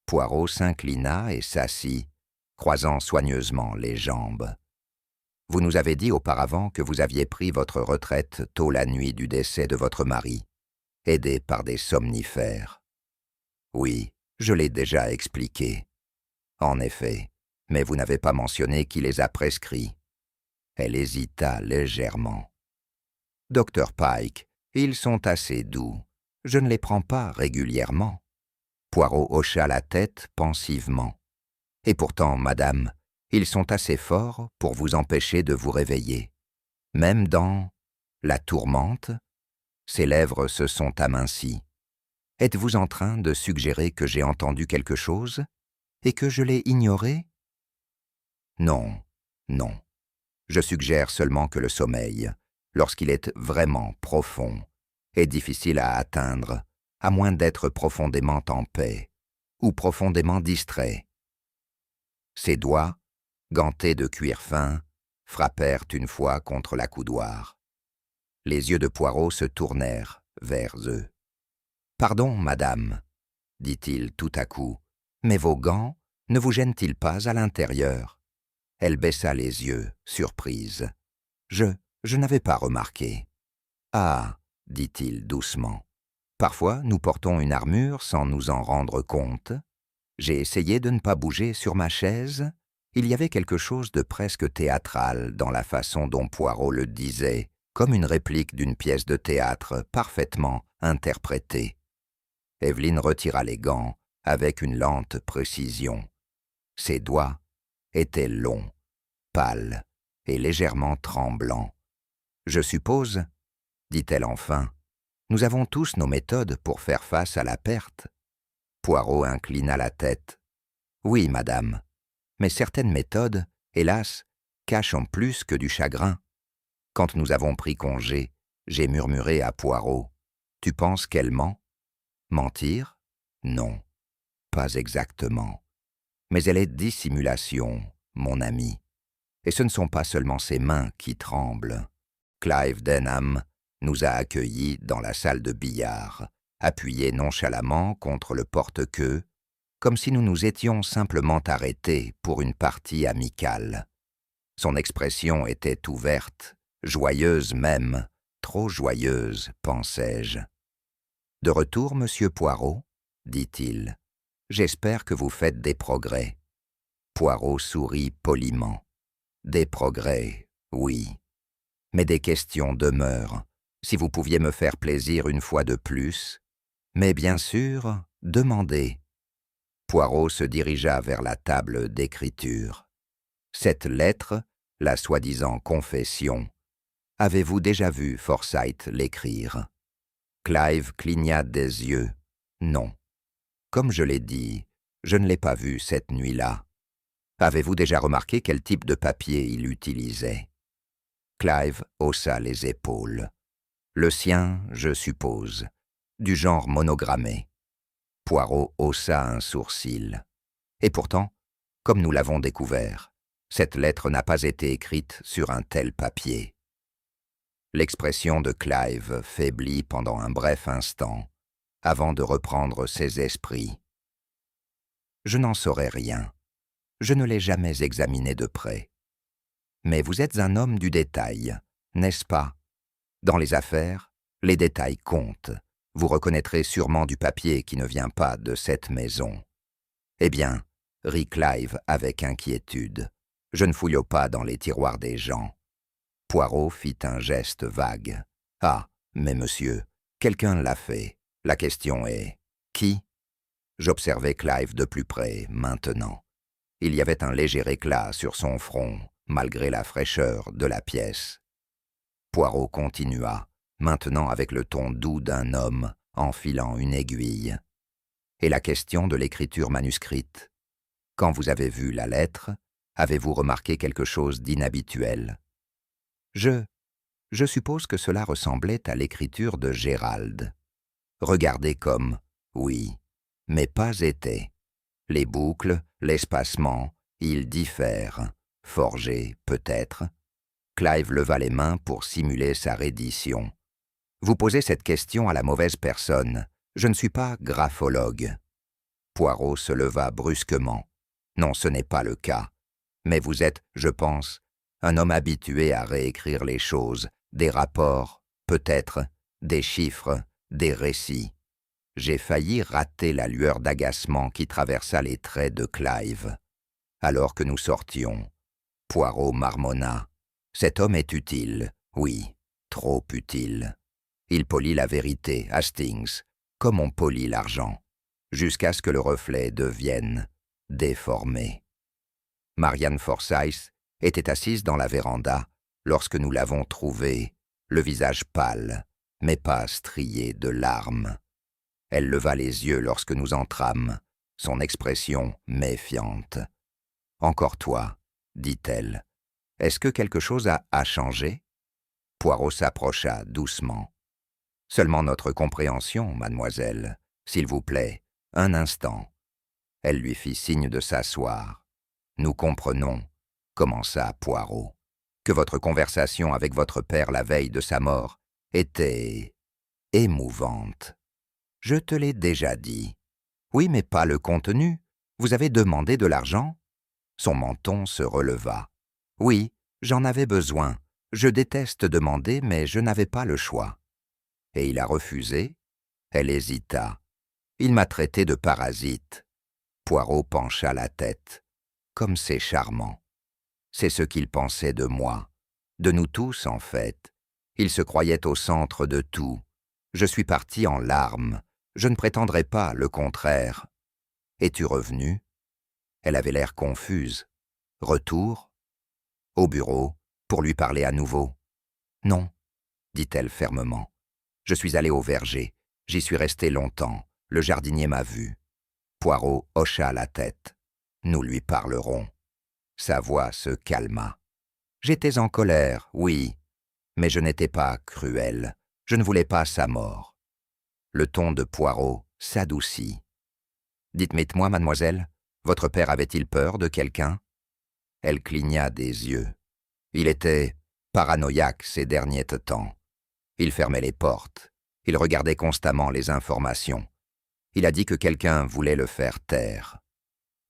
Poirot s'inclina et s'assit, croisant soigneusement les jambes. Vous nous avez dit auparavant que vous aviez pris votre retraite tôt la nuit du décès de votre mari, aidé par des somnifères. Oui, je l'ai déjà expliqué. En effet, mais vous n'avez pas mentionné qui les a prescrits. Elle hésita légèrement. Docteur Pike, ils sont assez doux. Je ne les prends pas régulièrement. Poirot hocha la tête pensivement. Et pourtant, madame, ils sont assez forts pour vous empêcher de vous réveiller. Même dans la tourmente, ses lèvres se sont amincies. Êtes-vous en train de suggérer que j'ai entendu quelque chose et que je l'ai ignoré? Non, non. Je suggère seulement que le sommeil, lorsqu'il est vraiment profond, est difficile à atteindre, à moins d'être profondément en paix ou profondément distrait. Ses doigts, gantés de cuir fin, frappèrent une fois contre l'accoudoir. Les yeux de Poirot se tournèrent vers eux. « Pardon, madame, » dit-il tout à coup, « mais vos gants ne vous gênent-ils pas à l'intérieur ?» Elle baissa les yeux, surprise. « Je n'avais pas remarqué. »« Ah, » dit-il doucement, « parfois nous portons une armure sans nous en rendre compte. J'ai essayé de ne pas bouger sur ma chaise. » Il y avait quelque chose de presque théâtral dans la façon dont Poirot le disait, comme une réplique d'une pièce de théâtre parfaitement interprétée. Evelyne retira les gants avec une lente précision. Ses doigts étaient longs, pâles et légèrement tremblants. « Je suppose, » dit-elle enfin, « nous avons tous nos méthodes pour faire face à la perte. » Poirot inclina la tête. « Oui, madame. Mais certaines méthodes, hélas, cachent en plus que du chagrin. Quand nous avons pris congé, j'ai murmuré à Poirot. « Tu penses qu'elle ment ?» Mentir? Non, pas exactement. Mais elle est dissimulation, mon ami. Et ce ne sont pas seulement ses mains qui tremblent. Clive Denham nous a accueillis dans la salle de billard, appuyés nonchalamment contre le porte-queue, comme si nous nous étions simplement arrêtés pour une partie amicale. Son expression était ouverte, joyeuse même, trop joyeuse, pensai-je. « De retour, monsieur Poirot ?» dit-il. « J'espère que vous faites des progrès. » Poirot sourit poliment. « Des progrès, oui. Mais des questions demeurent. Si vous pouviez me faire plaisir une fois de plus. Mais bien sûr, demandez. » Poirot se dirigea vers la table d'écriture. Cette lettre, la soi-disant confession, avez-vous déjà vu Forsyth l'écrire? Clive cligna des yeux. Non. Comme je l'ai dit, je ne l'ai pas vu cette nuit-là. Avez-vous déjà remarqué quel type de papier il utilisait? Clive haussa les épaules. Le sien, je suppose, du genre monogrammé. Poirot haussa un sourcil. Et pourtant, comme nous l'avons découvert, cette lettre n'a pas été écrite sur un tel papier. L'expression de Clive faiblit pendant un bref instant, avant de reprendre ses esprits. Je n'en saurais rien. Je ne l'ai jamais examiné de près. Mais vous êtes un homme du détail, n'est-ce pas? Dans les affaires, les détails comptent. Vous reconnaîtrez sûrement du papier qui ne vient pas de cette maison. Eh bien, rit Clive avec inquiétude, je ne fouille pas dans les tiroirs des gens. Poirot fit un geste vague. Ah, mais monsieur, quelqu'un l'a fait. La question est, qui? J'observais Clive de plus près, maintenant. Il y avait un léger éclat sur son front, malgré la fraîcheur de la pièce. Poirot continua, maintenant avec le ton doux d'un homme enfilant une aiguille. Et la question de l'écriture manuscrite. Quand vous avez vu la lettre, avez-vous remarqué quelque chose d'inhabituel? Je suppose que cela ressemblait à l'écriture de Gérald. Regardez comme, oui, mais pas été. Les boucles, l'espacement, ils diffèrent. Forgés, peut-être. Clive leva les mains pour simuler sa reddition. Vous posez cette question à la mauvaise personne. Je ne suis pas graphologue. Poirot se leva brusquement. Non, ce n'est pas le cas. Mais vous êtes, je pense, un homme habitué à réécrire les choses, des rapports, peut-être, des chiffres, des récits. J'ai failli rater la lueur d'agacement qui traversa les traits de Clive. Alors que nous sortions, Poirot marmonna. Cet homme est utile, oui, trop utile. Il polit la vérité, Hastings, comme on polit l'argent, jusqu'à ce que le reflet devienne déformé. Marianne Forsyth était assise dans la véranda lorsque nous l'avons trouvée, le visage pâle, mais pas strié de larmes. Elle leva les yeux lorsque nous entrâmes, son expression méfiante. « Encore toi, dit-elle. Est-ce que quelque chose a changé ?» Poirot s'approcha doucement. « Seulement notre compréhension, mademoiselle. S'il vous plaît, un instant. » Elle lui fit signe de s'asseoir. « Nous comprenons, » commença Poirot, « que votre conversation avec votre père la veille de sa mort était émouvante. Je te l'ai déjà dit. Oui, mais pas le contenu. Vous avez demandé de l'argent ?» Son menton se releva. « Oui, j'en avais besoin. Je déteste demander, mais je n'avais pas le choix. » « Et il a refusé ?» Elle hésita. « Il m'a traité de parasite. » Poirot pencha la tête. « Comme c'est charmant. » C'est ce qu'il pensait de moi. De nous tous, en fait. Il se croyait au centre de tout. Je suis parti en larmes. Je ne prétendrai pas le contraire. « Es-tu revenu ?» Elle avait l'air confuse. « Retour ?» Au bureau, pour lui parler à nouveau. « Non, » dit-elle fermement. « Je suis allé au verger. J'y suis resté longtemps. Le jardinier m'a vu. » Poirot hocha la tête. « Nous lui parlerons. » Sa voix se calma. « J'étais en colère, oui, mais je n'étais pas cruel. Je ne voulais pas sa mort. » Le ton de Poirot s'adoucit. « Dites-moi, mademoiselle, votre père avait-il peur de quelqu'un ?» Elle cligna des yeux. Il était paranoïaque ces derniers temps. Il fermait les portes. Il regardait constamment les informations. Il a dit que quelqu'un voulait le faire taire.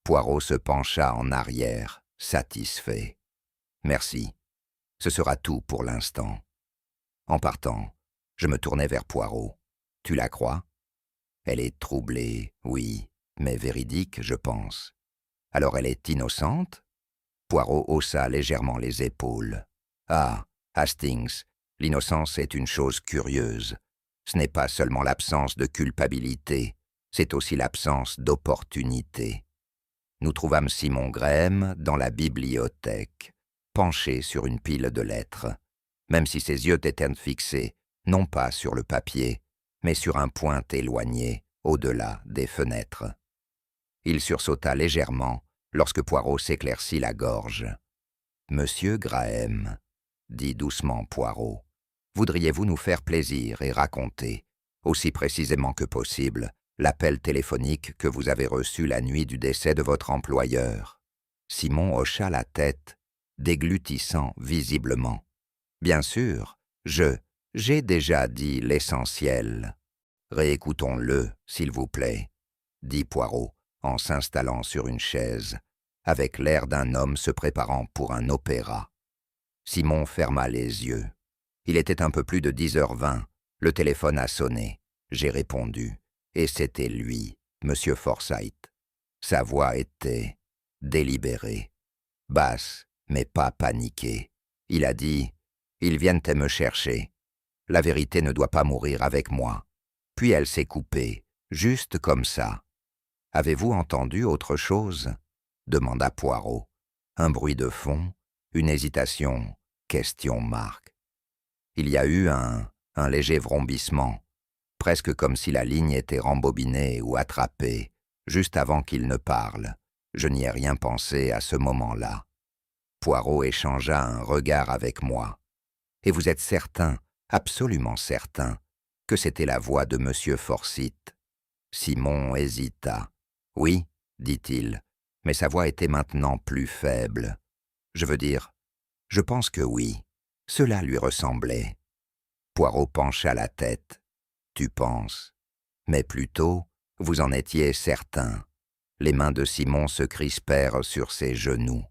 Poirot se pencha en arrière, satisfait. « Merci. Ce sera tout pour l'instant. » En partant, je me tournai vers Poirot. « Tu la crois ?» Elle est troublée, oui, mais véridique, je pense. « Alors elle est innocente ?» Poirot haussa légèrement les épaules. « Ah, Hastings, l'innocence est une chose curieuse. Ce n'est pas seulement l'absence de culpabilité, c'est aussi l'absence d'opportunité. » Nous trouvâmes Simon Graham dans la bibliothèque, penché sur une pile de lettres, même si ses yeux étaient fixés, non pas sur le papier, mais sur un point éloigné, au-delà des fenêtres. Il sursauta légèrement lorsque Poirot s'éclaircit la gorge. « Monsieur Graham, » dit doucement Poirot, « voudriez-vous nous faire plaisir et raconter, aussi précisément que possible, l'appel téléphonique que vous avez reçu la nuit du décès de votre employeur ?» Simon hocha la tête, déglutissant visiblement. « Bien sûr, j'ai déjà dit l'essentiel. Réécoutons-le, s'il vous plaît, » dit Poirot, en s'installant sur une chaise, avec l'air d'un homme se préparant pour un opéra. Simon ferma les yeux. Il était un peu plus de 10h20. Le téléphone a sonné. J'ai répondu. Et c'était lui, M. Forsyth. Sa voix était délibérée, basse, mais pas paniquée. Il a dit « Ils viennent me chercher. La vérité ne doit pas mourir avec moi. » Puis elle s'est coupée, juste comme ça. « Avez-vous entendu autre chose ?» demanda Poirot. Un bruit de fond, une hésitation, question-marque. Il y a eu un léger vrombissement, presque comme si la ligne était rembobinée ou attrapée, juste avant qu'il ne parle. Je n'y ai rien pensé à ce moment-là. Poirot échangea un regard avec moi. « Et vous êtes certain, absolument certain, que c'était la voix de M. Forsyth ?» Simon hésita. « Oui, dit-il, mais sa voix était maintenant plus faible. Je veux dire, je pense que oui, cela lui ressemblait. » Poirot pencha la tête. « Tu penses? Mais plutôt, vous en étiez certain. » Les mains de Simon se crispèrent sur ses genoux.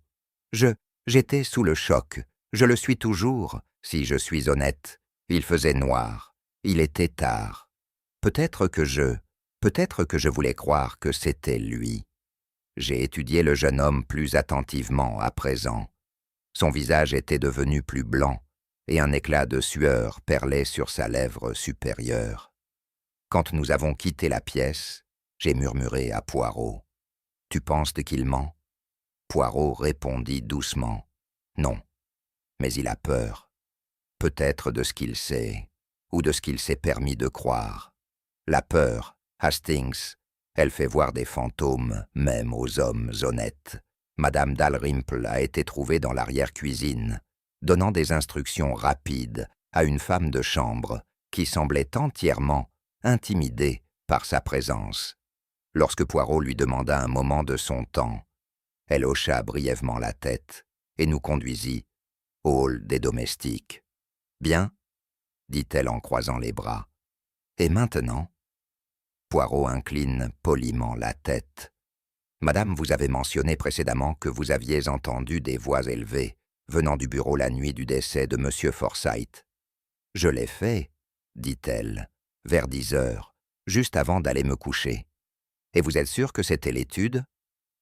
J'étais sous le choc. Je le suis toujours, si je suis honnête. Il faisait noir. Il était tard. Peut-être que je voulais croire que c'était lui. J'ai étudié le jeune homme plus attentivement à présent. Son visage était devenu plus blanc, et un éclat de sueur perlait sur sa lèvre supérieure. Quand nous avons quitté la pièce, j'ai murmuré à Poirot. « Tu penses qu'il ment ?» Poirot répondit doucement. « Non, mais il a peur. Peut-être de ce qu'il sait, ou de ce qu'il s'est permis de croire. La peur, Hastings, elle fait voir des fantômes, même aux hommes honnêtes. Madame Dalrymple a été trouvée dans l'arrière-cuisine, donnant des instructions rapides à une femme de chambre qui semblait entièrement intimidée par sa présence. Lorsque Poirot lui demanda un moment de son temps, elle hocha brièvement la tête et nous conduisit au hall des domestiques. « Bien ?» dit-elle en croisant les bras. « Et maintenant ?» Poirot incline poliment la tête. « Madame, vous avez mentionné précédemment que vous aviez entendu des voix élevées venant du bureau la nuit du décès de M. Forsyth. »« Je l'ai fait, » dit-elle, « vers 10 heures, juste avant d'aller me coucher. Et vous êtes sûr que c'était l'étude ? » ?»«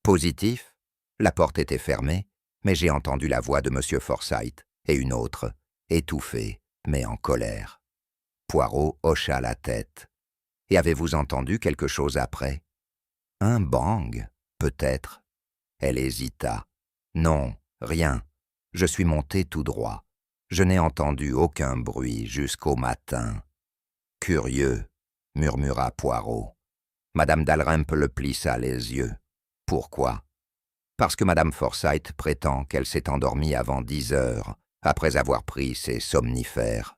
Positif. La porte était fermée, mais j'ai entendu la voix de M. Forsyth et une autre, étouffée, mais en colère. » Poirot hocha la tête. « Et avez-vous entendu quelque chose après ? » ?»« Un bang, peut-être. » Elle hésita. « Non, rien. Je suis monté tout droit. Je n'ai entendu aucun bruit jusqu'au matin. »« Curieux, » murmura Poirot. Madame Dalrymple plissa les yeux. « Pourquoi ? » ?»« Parce que Madame Forsyth prétend qu'elle s'est endormie avant 10 heures, après avoir pris ses somnifères. »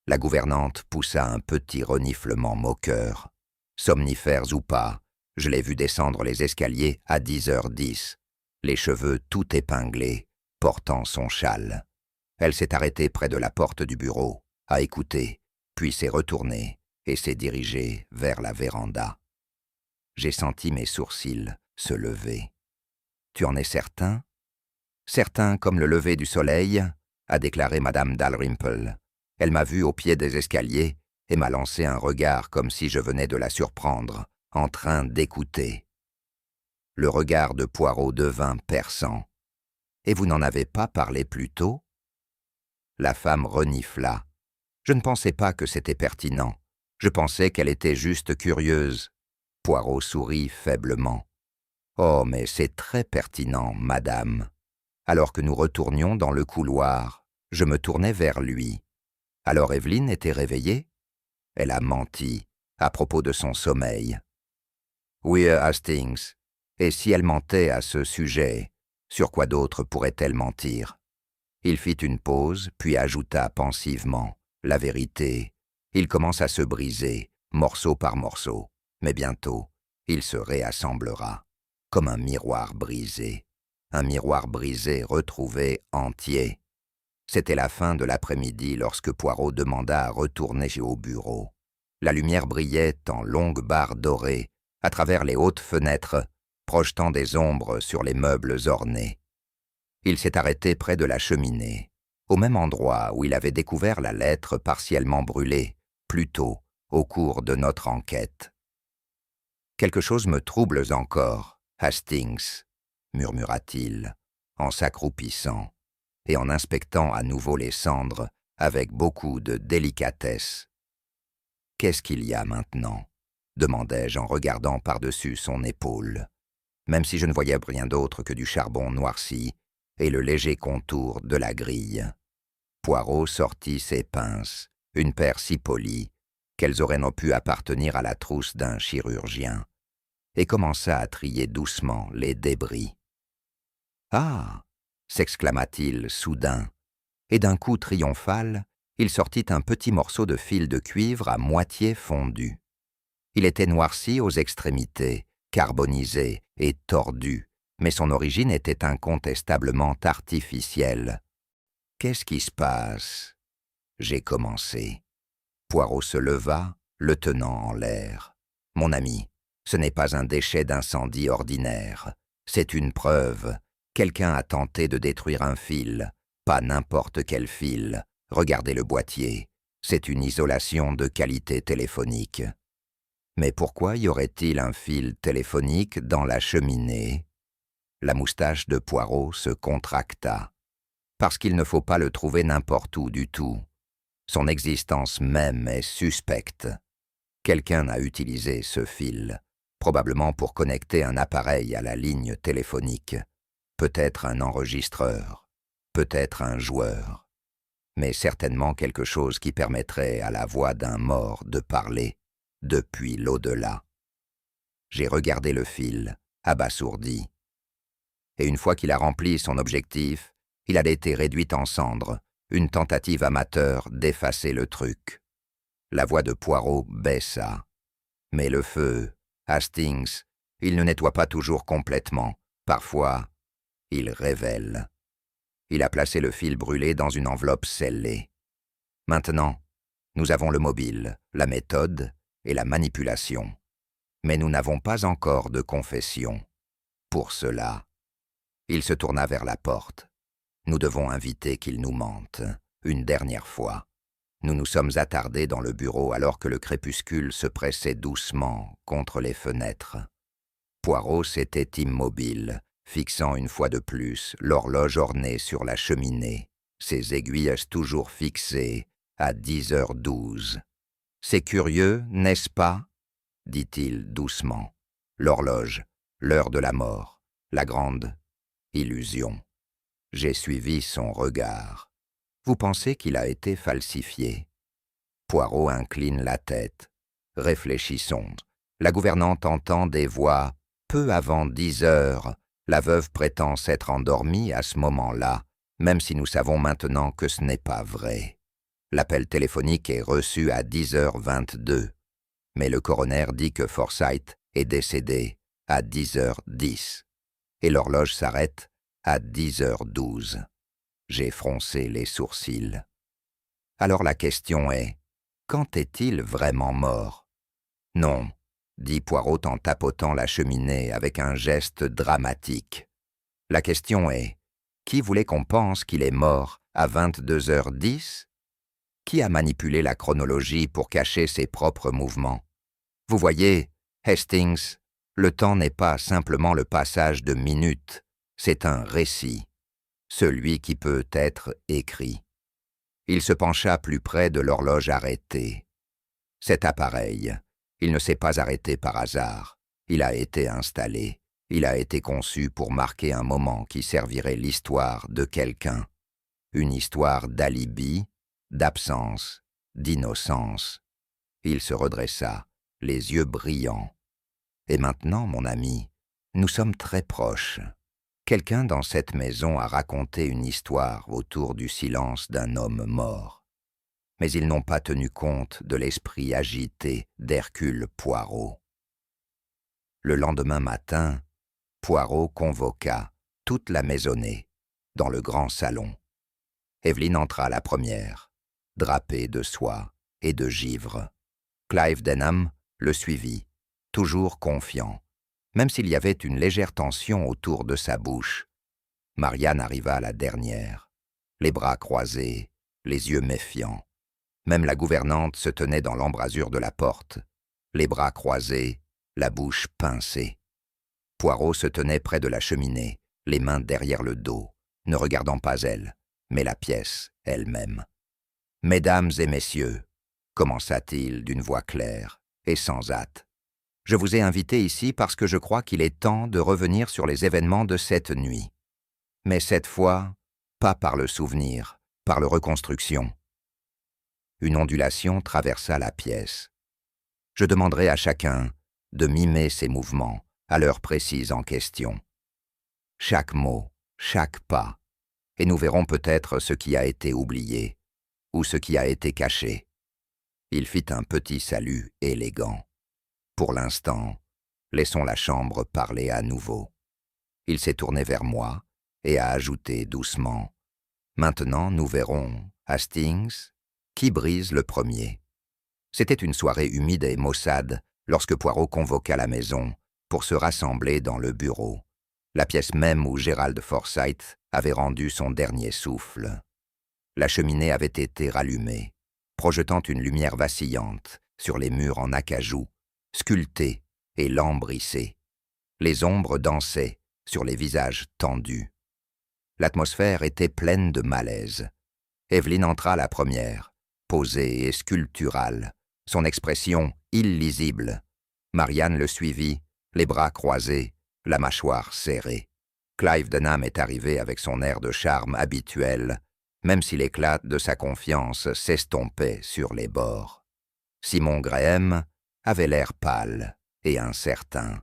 La gouvernante poussa un petit reniflement moqueur. Somnifères ou pas, je l'ai vu descendre les escaliers à 10h10, les cheveux tout épinglés, portant son châle. Elle s'est arrêtée près de la porte du bureau, a écouté, puis s'est retournée et s'est dirigée vers la véranda. J'ai senti mes sourcils se lever. « Tu en es certain ? » ?»« Certain comme le lever du soleil, » a déclaré Madame Dalrymple. Elle m'a vu au pied des escaliers et m'a lancé un regard comme si je venais de la surprendre, en train d'écouter. Le regard de Poirot devint perçant. « Et vous n'en avez pas parlé plus tôt ?» La femme renifla. « Je ne pensais pas que c'était pertinent. Je pensais qu'elle était juste curieuse. » Poirot sourit faiblement. « Oh, mais c'est très pertinent, madame. » Alors que nous retournions dans le couloir, je me tournai vers lui. Alors Evelyne était réveillée ? Elle a menti à propos de son sommeil. Oui, Hastings, et si elle mentait à ce sujet, sur quoi d'autre pourrait-elle mentir ? Il fit une pause, puis ajouta pensivement, la vérité, il commence à se briser, morceau par morceau, mais bientôt, il se réassemblera, comme un miroir brisé retrouvé entier. C'était la fin de l'après-midi lorsque Poirot demanda à retourner au bureau. La lumière brillait en longues barres dorées à travers les hautes fenêtres, projetant des ombres sur les meubles ornés. Il s'est arrêté près de la cheminée, au même endroit où il avait découvert la lettre partiellement brûlée, plus tôt, au cours de notre enquête. « Quelque chose me trouble encore, Hastings, » murmura-t-il, en s'accroupissant et en inspectant à nouveau les cendres avec beaucoup de délicatesse. « Qu'est-ce qu'il y a maintenant ?» demandai-je en regardant par-dessus son épaule, même si je ne voyais rien d'autre que du charbon noirci et le léger contour de la grille. Poirot sortit ses pinces, une paire si polie qu'elles auraient non pu appartenir à la trousse d'un chirurgien, et commença à trier doucement les débris. « Ah !» s'exclama-t-il soudain, et d'un coup triomphal, il sortit un petit morceau de fil de cuivre à moitié fondu. Il était noirci aux extrémités, carbonisé et tordu, mais son origine était incontestablement artificielle. « Qu'est-ce qui se passe ?» j'ai commencé. Poirot se leva, le tenant en l'air. « Mon ami, Ce n'est pas un déchet d'incendie ordinaire. C'est une preuve. Quelqu'un a tenté de détruire un fil. Pas n'importe quel fil. Regardez le boîtier. C'est une isolation de qualité téléphonique. Mais pourquoi y aurait-il un fil téléphonique dans la cheminée? La moustache de Poirot se contracta. Parce qu'il ne faut pas le trouver n'importe où du tout. Son existence même est suspecte. Quelqu'un a utilisé ce fil, probablement pour connecter un appareil à la ligne téléphonique. Peut-être un enregistreur, peut-être un joueur, mais certainement quelque chose qui permettrait à la voix d'un mort de parler depuis l'au-delà. J'ai regardé le fil, abasourdi. Et une fois qu'il a rempli son objectif, il a été réduit en cendres, une tentative amateur d'effacer le truc. La voix de Poirot baissa. Mais le feu, Hastings, il ne nettoie pas toujours complètement. Parfois, il révèle. Il a placé le fil brûlé dans une enveloppe scellée. Maintenant, nous avons le mobile, la méthode et la manipulation. Mais nous n'avons pas encore de confession. Pour cela, il se tourna vers la porte. Nous devons inviter qu'il nous mente, une dernière fois. Nous nous sommes attardés dans le bureau alors que le crépuscule se pressait doucement contre les fenêtres. Poirot s'était immobile, fixant une fois de plus l'horloge ornée sur la cheminée, ses aiguilles toujours fixées à 10h12. « C'est curieux, n'est-ce pas ?» dit-il doucement. L'horloge, l'heure de la mort, la grande illusion. J'ai suivi son regard. Vous pensez qu'il a été falsifié? Poirot incline la tête. Réfléchissons. La gouvernante entend des voix. Peu avant 10h, la veuve prétend s'être endormie à ce moment-là, même si nous savons maintenant que ce n'est pas vrai. L'appel téléphonique est reçu à 10h22, mais le coroner dit que Forsyth est décédé à 10h10, et l'horloge s'arrête à 10h12. J'ai froncé les sourcils. Alors la question est, quand est-il vraiment mort? Non, dit Poirot en tapotant la cheminée avec un geste dramatique. La question est, qui voulait qu'on pense qu'il est mort à 22h10? Qui a manipulé la chronologie pour cacher ses propres mouvements? Vous voyez, Hastings, le temps n'est pas simplement le passage de minutes, c'est un récit, celui qui peut être écrit. Il se pencha plus près de l'horloge arrêtée. Cet appareil, il ne s'est pas arrêté par hasard. Il a été installé. Il a été conçu pour marquer un moment qui servirait l'histoire de quelqu'un. Une histoire d'alibi, d'absence, d'innocence. Il se redressa, les yeux brillants. Et maintenant, mon ami, nous sommes très proches. Quelqu'un dans cette maison a raconté une histoire autour du silence d'un homme mort. Mais ils n'ont pas tenu compte de l'esprit agité d'Hercule Poirot. Le lendemain matin, Poirot convoqua toute la maisonnée dans le grand salon. Evelyne entra la première, drapée de soie et de givre. Clive Denham le suivit, toujours confiant, même s'il y avait une légère tension autour de sa bouche. Marianne arriva la dernière, les bras croisés, les yeux méfiants. Même la gouvernante se tenait dans l'embrasure de la porte, les bras croisés, la bouche pincée. Poirot se tenait près de la cheminée, les mains derrière le dos, ne regardant pas elle, mais la pièce elle-même. « Mesdames et messieurs, commença-t-il d'une voix claire et sans hâte, je vous ai invité ici parce que je crois qu'il est temps de revenir sur les événements de cette nuit. Mais cette fois, pas par le souvenir, par le reconstruction. » Une ondulation traversa la pièce. Je demanderai à chacun de mimer ses mouvements à l'heure précise en question. Chaque mot, chaque pas, et nous verrons peut-être ce qui a été oublié ou ce qui a été caché. Il fit un petit salut élégant. Pour l'instant, laissons la chambre parler à nouveau. Il s'est tourné vers moi et a ajouté doucement « Maintenant, nous verrons, Hastings, qui brise le premier. » C'était une soirée humide et maussade, lorsque Poirot convoqua la maison pour se rassembler dans le bureau, la pièce même où Gérald Forsyth avait rendu son dernier souffle. La cheminée avait été rallumée, projetant une lumière vacillante sur les murs en acajou, sculptés et lambrissés. Les ombres dansaient sur les visages tendus. L'atmosphère était pleine de malaise. Evelyn entra la première, posée et sculpturale, son expression illisible. Marianne le suivit, les bras croisés, la mâchoire serrée. Clive Denham est arrivé avec son air de charme habituel, même si l'éclat de sa confiance s'estompait sur les bords. Simon Graham avait l'air pâle et incertain.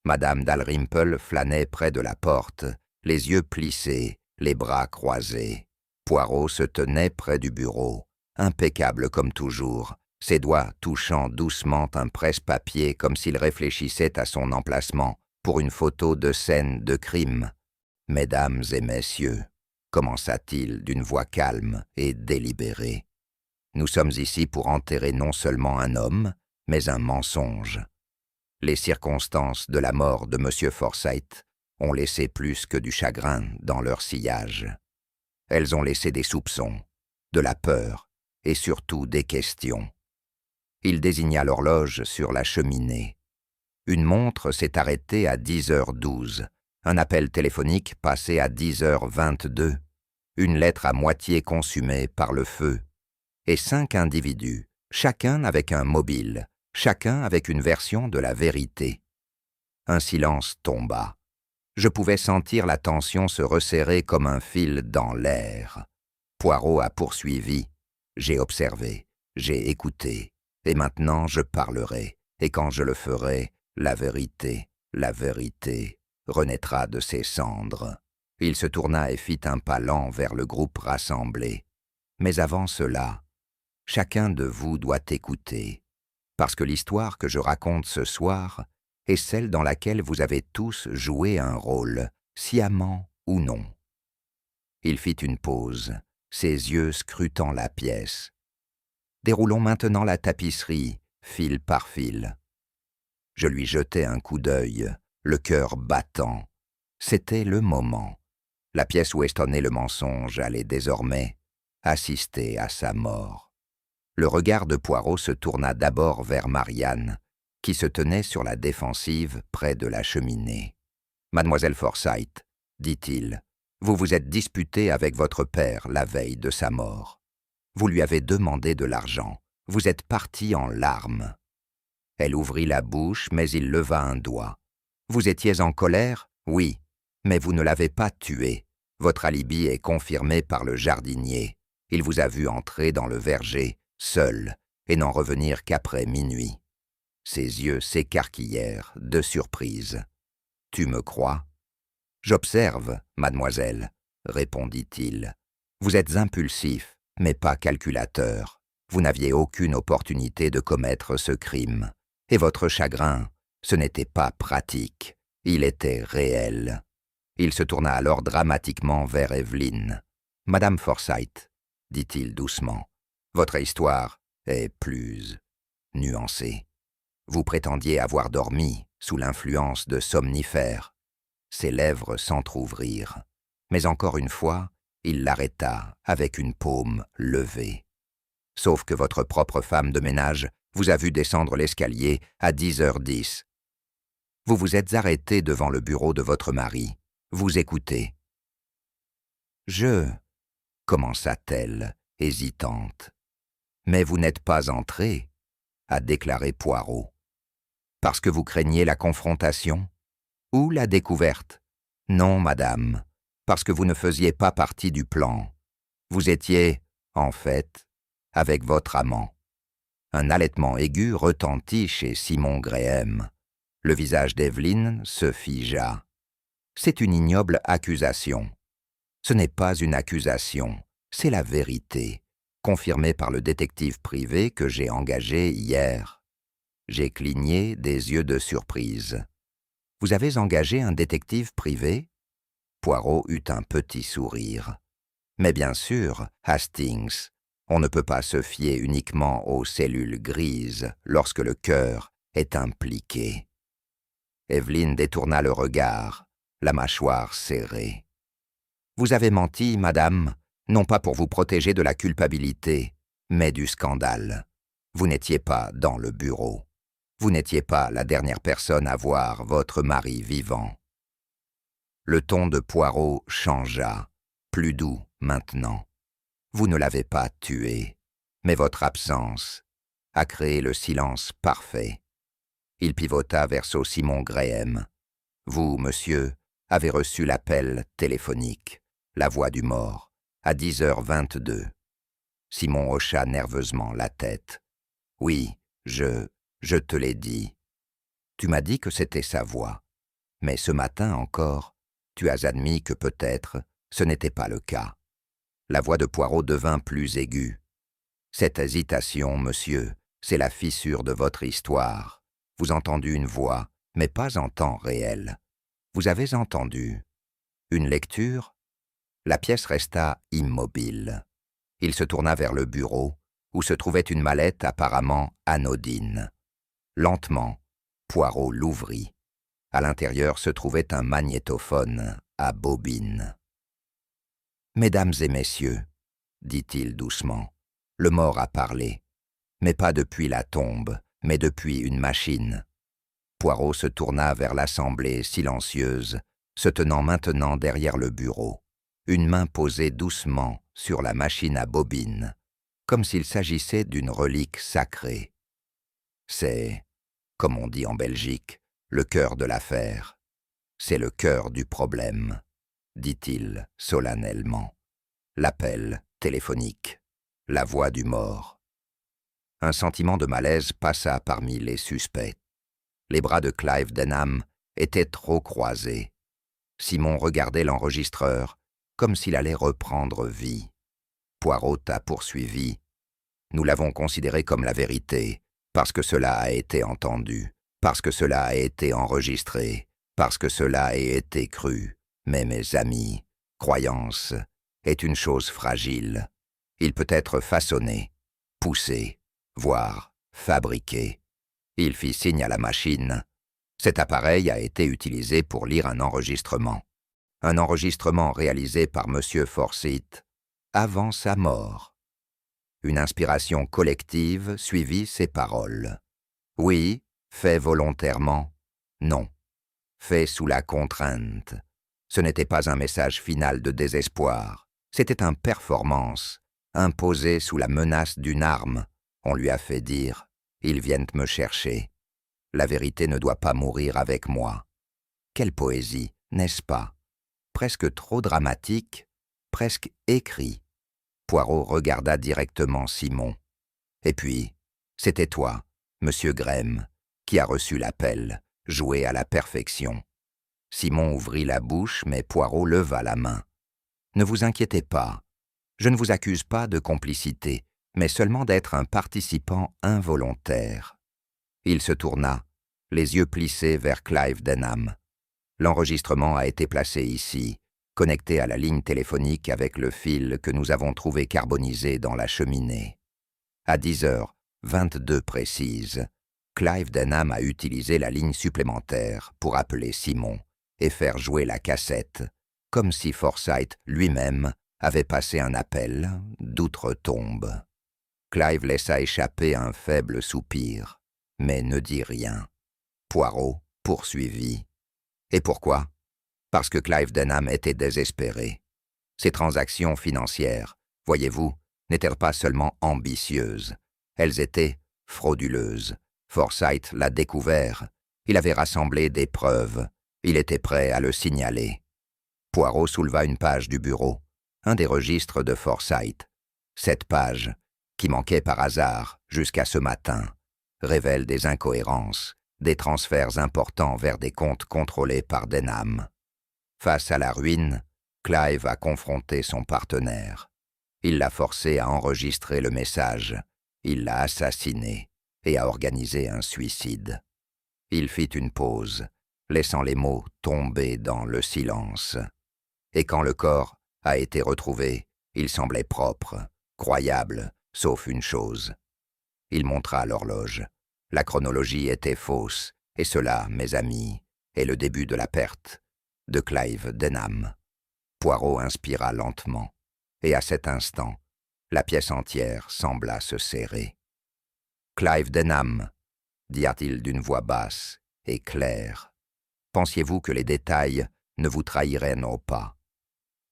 Madame Dalrymple flânait près de la porte, les yeux plissés, les bras croisés. Poirot se tenait près du bureau, impeccable comme toujours, ses doigts touchant doucement un presse-papier comme s'il réfléchissait à son emplacement pour une photo de scène de crime. « Mesdames et messieurs », commença-t-il d'une voix calme et délibérée, « nous sommes ici pour enterrer non seulement un homme, mais un mensonge. Les circonstances de la mort de M. Forsyth ont laissé plus que du chagrin dans leur sillage. Elles ont laissé des soupçons, de la peur et surtout des questions. » Il désigna l'horloge sur la cheminée. Une montre s'est arrêtée à 10h12, un appel téléphonique passé à 10h22, une lettre à moitié consumée par le feu, et 5 individus, chacun avec un mobile, chacun avec une version de la vérité. Un silence tomba. Je pouvais sentir la tension se resserrer comme un fil dans l'air. Poirot a poursuivi. J'ai observé, j'ai écouté, et maintenant je parlerai, et quand je le ferai, la vérité, renaîtra de ses cendres. Il se tourna et fit un pas lent vers le groupe rassemblé. Mais avant cela, chacun de vous doit écouter, parce que l'histoire que je raconte ce soir est celle dans laquelle vous avez tous joué un rôle, sciemment ou non. Il fit une pause, ses yeux scrutant la pièce. Déroulons maintenant la tapisserie, fil par fil. Je lui jetai un coup d'œil, le cœur battant. C'était le moment. La pièce où estonnait le mensonge allait désormais assister à sa mort. Le regard de Poirot se tourna d'abord vers Marianne, qui se tenait sur la défensive près de la cheminée. « Mademoiselle Forsyth, dit-il, vous vous êtes disputée avec votre père la veille de sa mort. Vous lui avez demandé de l'argent. Vous êtes partie en larmes. » Elle ouvrit la bouche, mais il leva un doigt. « Vous étiez en colère? Oui, mais vous ne l'avez pas tué. Votre alibi est confirmé par le jardinier. Il vous a vu entrer dans le verger, seul, et n'en revenir qu'après minuit. » Ses yeux s'écarquillèrent de surprise. « Tu me crois? »« J'observe, mademoiselle, » répondit-il. « Vous êtes impulsif, mais pas calculateur. Vous n'aviez aucune opportunité de commettre ce crime. Et votre chagrin, ce n'était pas pratique, il était réel. » Il se tourna alors dramatiquement vers Evelyn. « Madame Forsyth, dit-il doucement, votre histoire est plus nuancée. Vous prétendiez avoir dormi sous l'influence de somnifères. » Ses lèvres s'entr'ouvrirent, mais encore une fois, il l'arrêta avec une paume levée. « Sauf que votre propre femme de ménage vous a vu descendre l'escalier à 10h10. Vous vous êtes arrêté devant le bureau de votre mari. Vous écoutez. »« Je... » commença-t-elle, hésitante. « Mais vous n'êtes pas entré, » a déclaré Poirot. « Parce que vous craigniez la confrontation? Ou la découverte? Non, madame, parce que vous ne faisiez pas partie du plan. Vous étiez, en fait, avec votre amant. » Un halètement aigu retentit chez Simon Graham. Le visage d'Evelyn se figea. « C'est une ignoble accusation. » »« Ce n'est pas une accusation, c'est la vérité, confirmée par le détective privé que j'ai engagé hier. » J'ai cligné des yeux de surprise. « Vous avez engagé un détective privé ?» Poirot eut un petit sourire. « Mais bien sûr, Hastings, on ne peut pas se fier uniquement aux cellules grises lorsque le cœur est impliqué. Evelyne détourna le regard, la mâchoire serrée. « Vous avez menti, madame, non pas pour vous protéger de la culpabilité, mais du scandale. Vous n'étiez pas dans le bureau. Vous n'étiez pas la dernière personne à voir votre mari vivant. » Le ton de Poirot changea, plus doux maintenant. Vous ne l'avez pas tué, mais votre absence a créé le silence parfait. Il pivota vers Simon Graham. Vous, monsieur, avez reçu l'appel téléphonique, la voix du mort, à 10h22. Simon hocha nerveusement la tête. Oui, je te l'ai dit. Tu m'as dit que c'était sa voix. Mais ce matin encore, tu as admis que peut-être ce n'était pas le cas. La voix de Poirot devint plus aiguë. Cette hésitation, monsieur, c'est la fissure de votre histoire. Vous entendez une voix, mais pas en temps réel. Vous avez entendu une lecture? La pièce resta immobile. Il se tourna vers le bureau, où se trouvait une mallette apparemment anodine. Lentement, Poirot l'ouvrit. À l'intérieur se trouvait un magnétophone à bobine. « Mesdames et messieurs, dit-il doucement, le mort a parlé, mais pas depuis la tombe, mais depuis une machine. » Poirot se tourna vers l'assemblée silencieuse, se tenant maintenant derrière le bureau, une main posée doucement sur la machine à bobine, comme s'il s'agissait d'une relique sacrée. C'est, comme on dit en Belgique, le cœur de l'affaire. C'est le cœur du problème, dit-il solennellement. L'appel téléphonique, la voix du mort. Un sentiment de malaise passa parmi les suspects. Les bras de Clive Denham étaient trop croisés. Simon regardait l'enregistreur comme s'il allait reprendre vie. Poirot a poursuivi. Nous l'avons considéré comme la vérité, parce que cela a été entendu, parce que cela a été enregistré, parce que cela a été cru. Mais mes amis, croyance est une chose fragile. Il peut être façonné, poussé, voire fabriqué. Il fit signe à la machine. Cet appareil a été utilisé pour lire un enregistrement réalisé par M. Forsyth avant sa mort. Une inspiration collective suivit ces paroles. Oui, fait volontairement. Non, fait sous la contrainte. Ce n'était pas un message final de désespoir. C'était une performance, imposée sous la menace d'une arme. On lui a fait dire « Ils viennent me chercher. La vérité ne doit pas mourir avec moi. » Quelle poésie, n'est-ce pas? Presque trop dramatique, presque écrit. Poirot regarda directement Simon. Et puis, c'était toi, monsieur Graham, qui a reçu l'appel, joué à la perfection. Simon ouvrit la bouche, mais Poirot leva la main. Ne vous inquiétez pas. Je ne vous accuse pas de complicité, mais seulement d'être un participant involontaire. Il se tourna, les yeux plissés vers Clive Denham. L'enregistrement a été placé ici, connecté à la ligne téléphonique avec le fil que nous avons trouvé carbonisé dans la cheminée. À 10h22 précise, Clive Denham a utilisé la ligne supplémentaire pour appeler Simon et faire jouer la cassette, comme si Forsyth lui-même avait passé un appel d'outre-tombe. Clive laissa échapper un faible soupir, mais ne dit rien. Poirot poursuivit. Et pourquoi? Parce que Clive Denham était désespéré. Ses transactions financières, voyez-vous, n'étaient pas seulement ambitieuses. Elles étaient frauduleuses. Forsyth l'a découvert. Il avait rassemblé des preuves. Il était prêt à le signaler. Poirot souleva une page du bureau, un des registres de Forsyth. Cette page, qui manquait par hasard jusqu'à ce matin, révèle des incohérences, des transferts importants vers des comptes contrôlés par Denham. Face à la ruine, Clive a confronté son partenaire. Il l'a forcé à enregistrer le message, il l'a assassiné et a organisé un suicide. Il fit une pause, laissant les mots tomber dans le silence. Et quand le corps a été retrouvé, il semblait propre, croyable, sauf une chose. Il montra l'horloge. La chronologie était fausse, et cela, mes amis, est le début de la perte de Clive Denham. Poirot inspira lentement, et à cet instant, la pièce entière sembla se serrer. « Clive Denham », dit-il d'une voix basse et claire. « Pensiez-vous que les détails ne vous trahiraient non pas ?»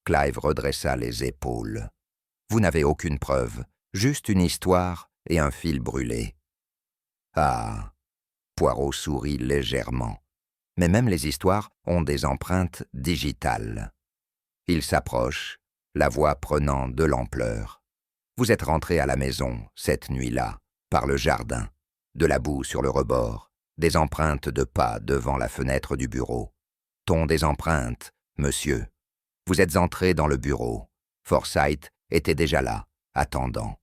Clive redressa les épaules. « Vous n'avez aucune preuve, juste une histoire et un fil brûlé. » Ah ! Poirot sourit légèrement. Mais même les histoires ont des empreintes digitales. Il s'approche, la voix prenant de l'ampleur. Vous êtes rentré à la maison, cette nuit-là, par le jardin, de la boue sur le rebord, des empreintes de pas devant la fenêtre du bureau. Ton des empreintes, monsieur. Vous êtes entré dans le bureau. Forsyth était déjà là, attendant.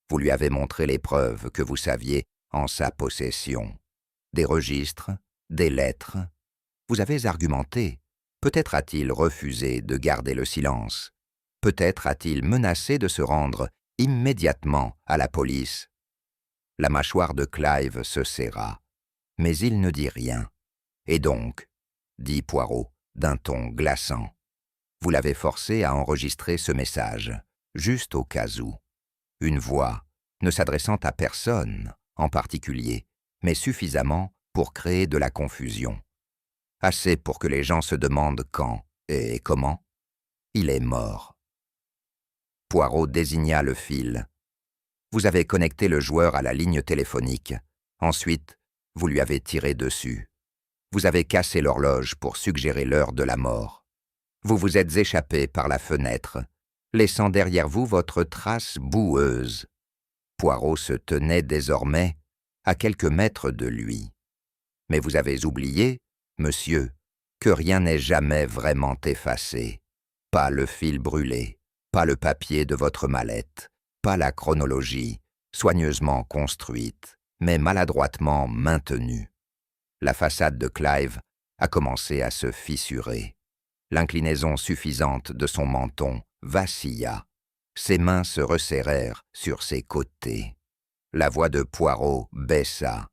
Vous lui avez montré les preuves que vous saviez en sa possession. Des registres, des lettres. Vous avez argumenté. Peut-être a-t-il refusé de garder le silence. Peut-être a-t-il menacé de se rendre immédiatement à la police. La mâchoire de Clive se serra, mais il ne dit rien. Et donc, dit Poirot d'un ton glaçant, vous l'avez forcé à enregistrer ce message, juste au cas où. Une voix, ne s'adressant à personne en particulier, mais suffisamment pour créer de la confusion. Assez pour que les gens se demandent quand et comment. Il est mort. Poirot désigna le fil. Vous avez connecté le joueur à la ligne téléphonique. Ensuite, vous lui avez tiré dessus. Vous avez cassé l'horloge pour suggérer l'heure de la mort. Vous vous êtes échappé par la fenêtre, laissant derrière vous votre trace boueuse. Poirot se tenait désormais à quelques mètres de lui. Mais vous avez oublié, monsieur, que rien n'est jamais vraiment effacé. Pas le fil brûlé, pas le papier de votre mallette, pas la chronologie, soigneusement construite, mais maladroitement maintenue. La façade de Clive a commencé à se fissurer. L'inclinaison suffisante de son menton vacilla. Ses mains se resserrèrent sur ses côtés. La voix de Poirot baissa.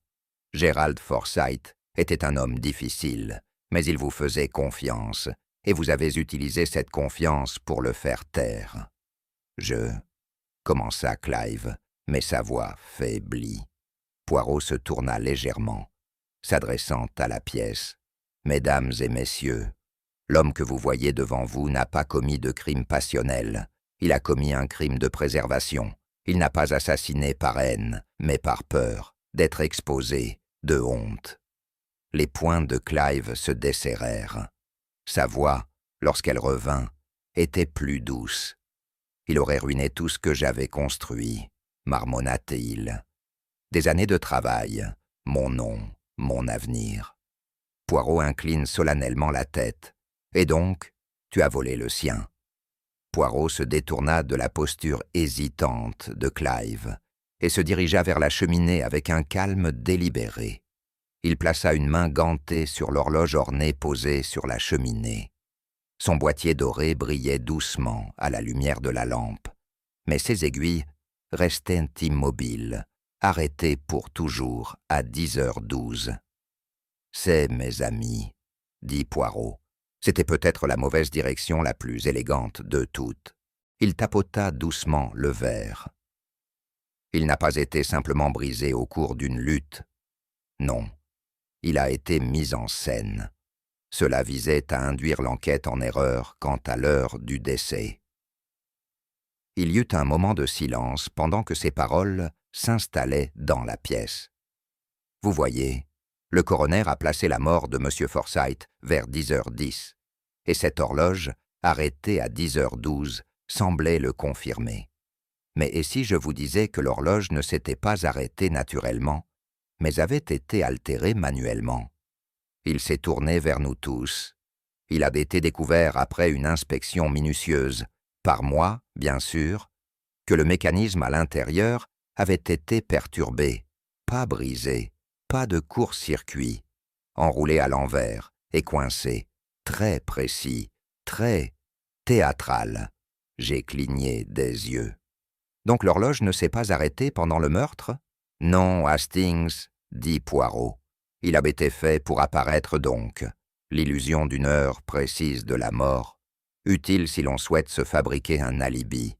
Gerald Forsyth était un homme difficile, mais il vous faisait confiance, et vous avez utilisé cette confiance pour le faire taire. Commença Clive, mais sa voix faiblit. Poirot se tourna légèrement, s'adressant à la pièce. « Mesdames et messieurs, l'homme que vous voyez devant vous n'a pas commis de crime passionnel. Il a commis un crime de préservation. Il n'a pas assassiné par haine, mais par peur d'être exposé, de honte. » Les poings de Clive se desserrèrent. Sa voix, lorsqu'elle revint, était plus douce. « Il aurait ruiné tout ce que j'avais construit, » marmonna-t-il. « Des années de travail, mon nom, mon avenir. » Poirot incline solennellement la tête. « Et donc, tu as volé le sien. » Poirot se détourna de la posture hésitante de Clive et se dirigea vers la cheminée avec un calme délibéré. Il plaça une main gantée sur l'horloge ornée posée sur la cheminée. Son boîtier doré brillait doucement à la lumière de la lampe, mais ses aiguilles restaient immobiles, arrêtées pour toujours à 10h12. « C'est, mes amis, » dit Poirot. C'était peut-être la mauvaise direction la plus élégante de toutes. Il tapota doucement le verre. Il n'a pas été simplement brisé au cours d'une lutte. Non, il a été mis en scène. Cela visait à induire l'enquête en erreur quant à l'heure du décès. Il y eut un moment de silence pendant que ces paroles s'installaient dans la pièce. Vous voyez, le coroner a placé la mort de M. Forsyth vers 10h10, et cette horloge, arrêtée à 10h12, semblait le confirmer. Mais et si je vous disais que l'horloge ne s'était pas arrêtée naturellement, mais avait été altérée manuellement? Il s'est tourné vers nous tous. Il a été découvert après une inspection minutieuse, par moi, bien sûr, que le mécanisme à l'intérieur avait été perturbé, pas brisé, pas de court-circuit, enroulé à l'envers et coincé, très précis, très théâtral. J'ai cligné des yeux. Donc l'horloge ne s'est pas arrêtée pendant le meurtre? Non, Hastings, dit Poirot. Il avait été fait pour apparaître donc, l'illusion d'une heure précise de la mort, utile si l'on souhaite se fabriquer un alibi,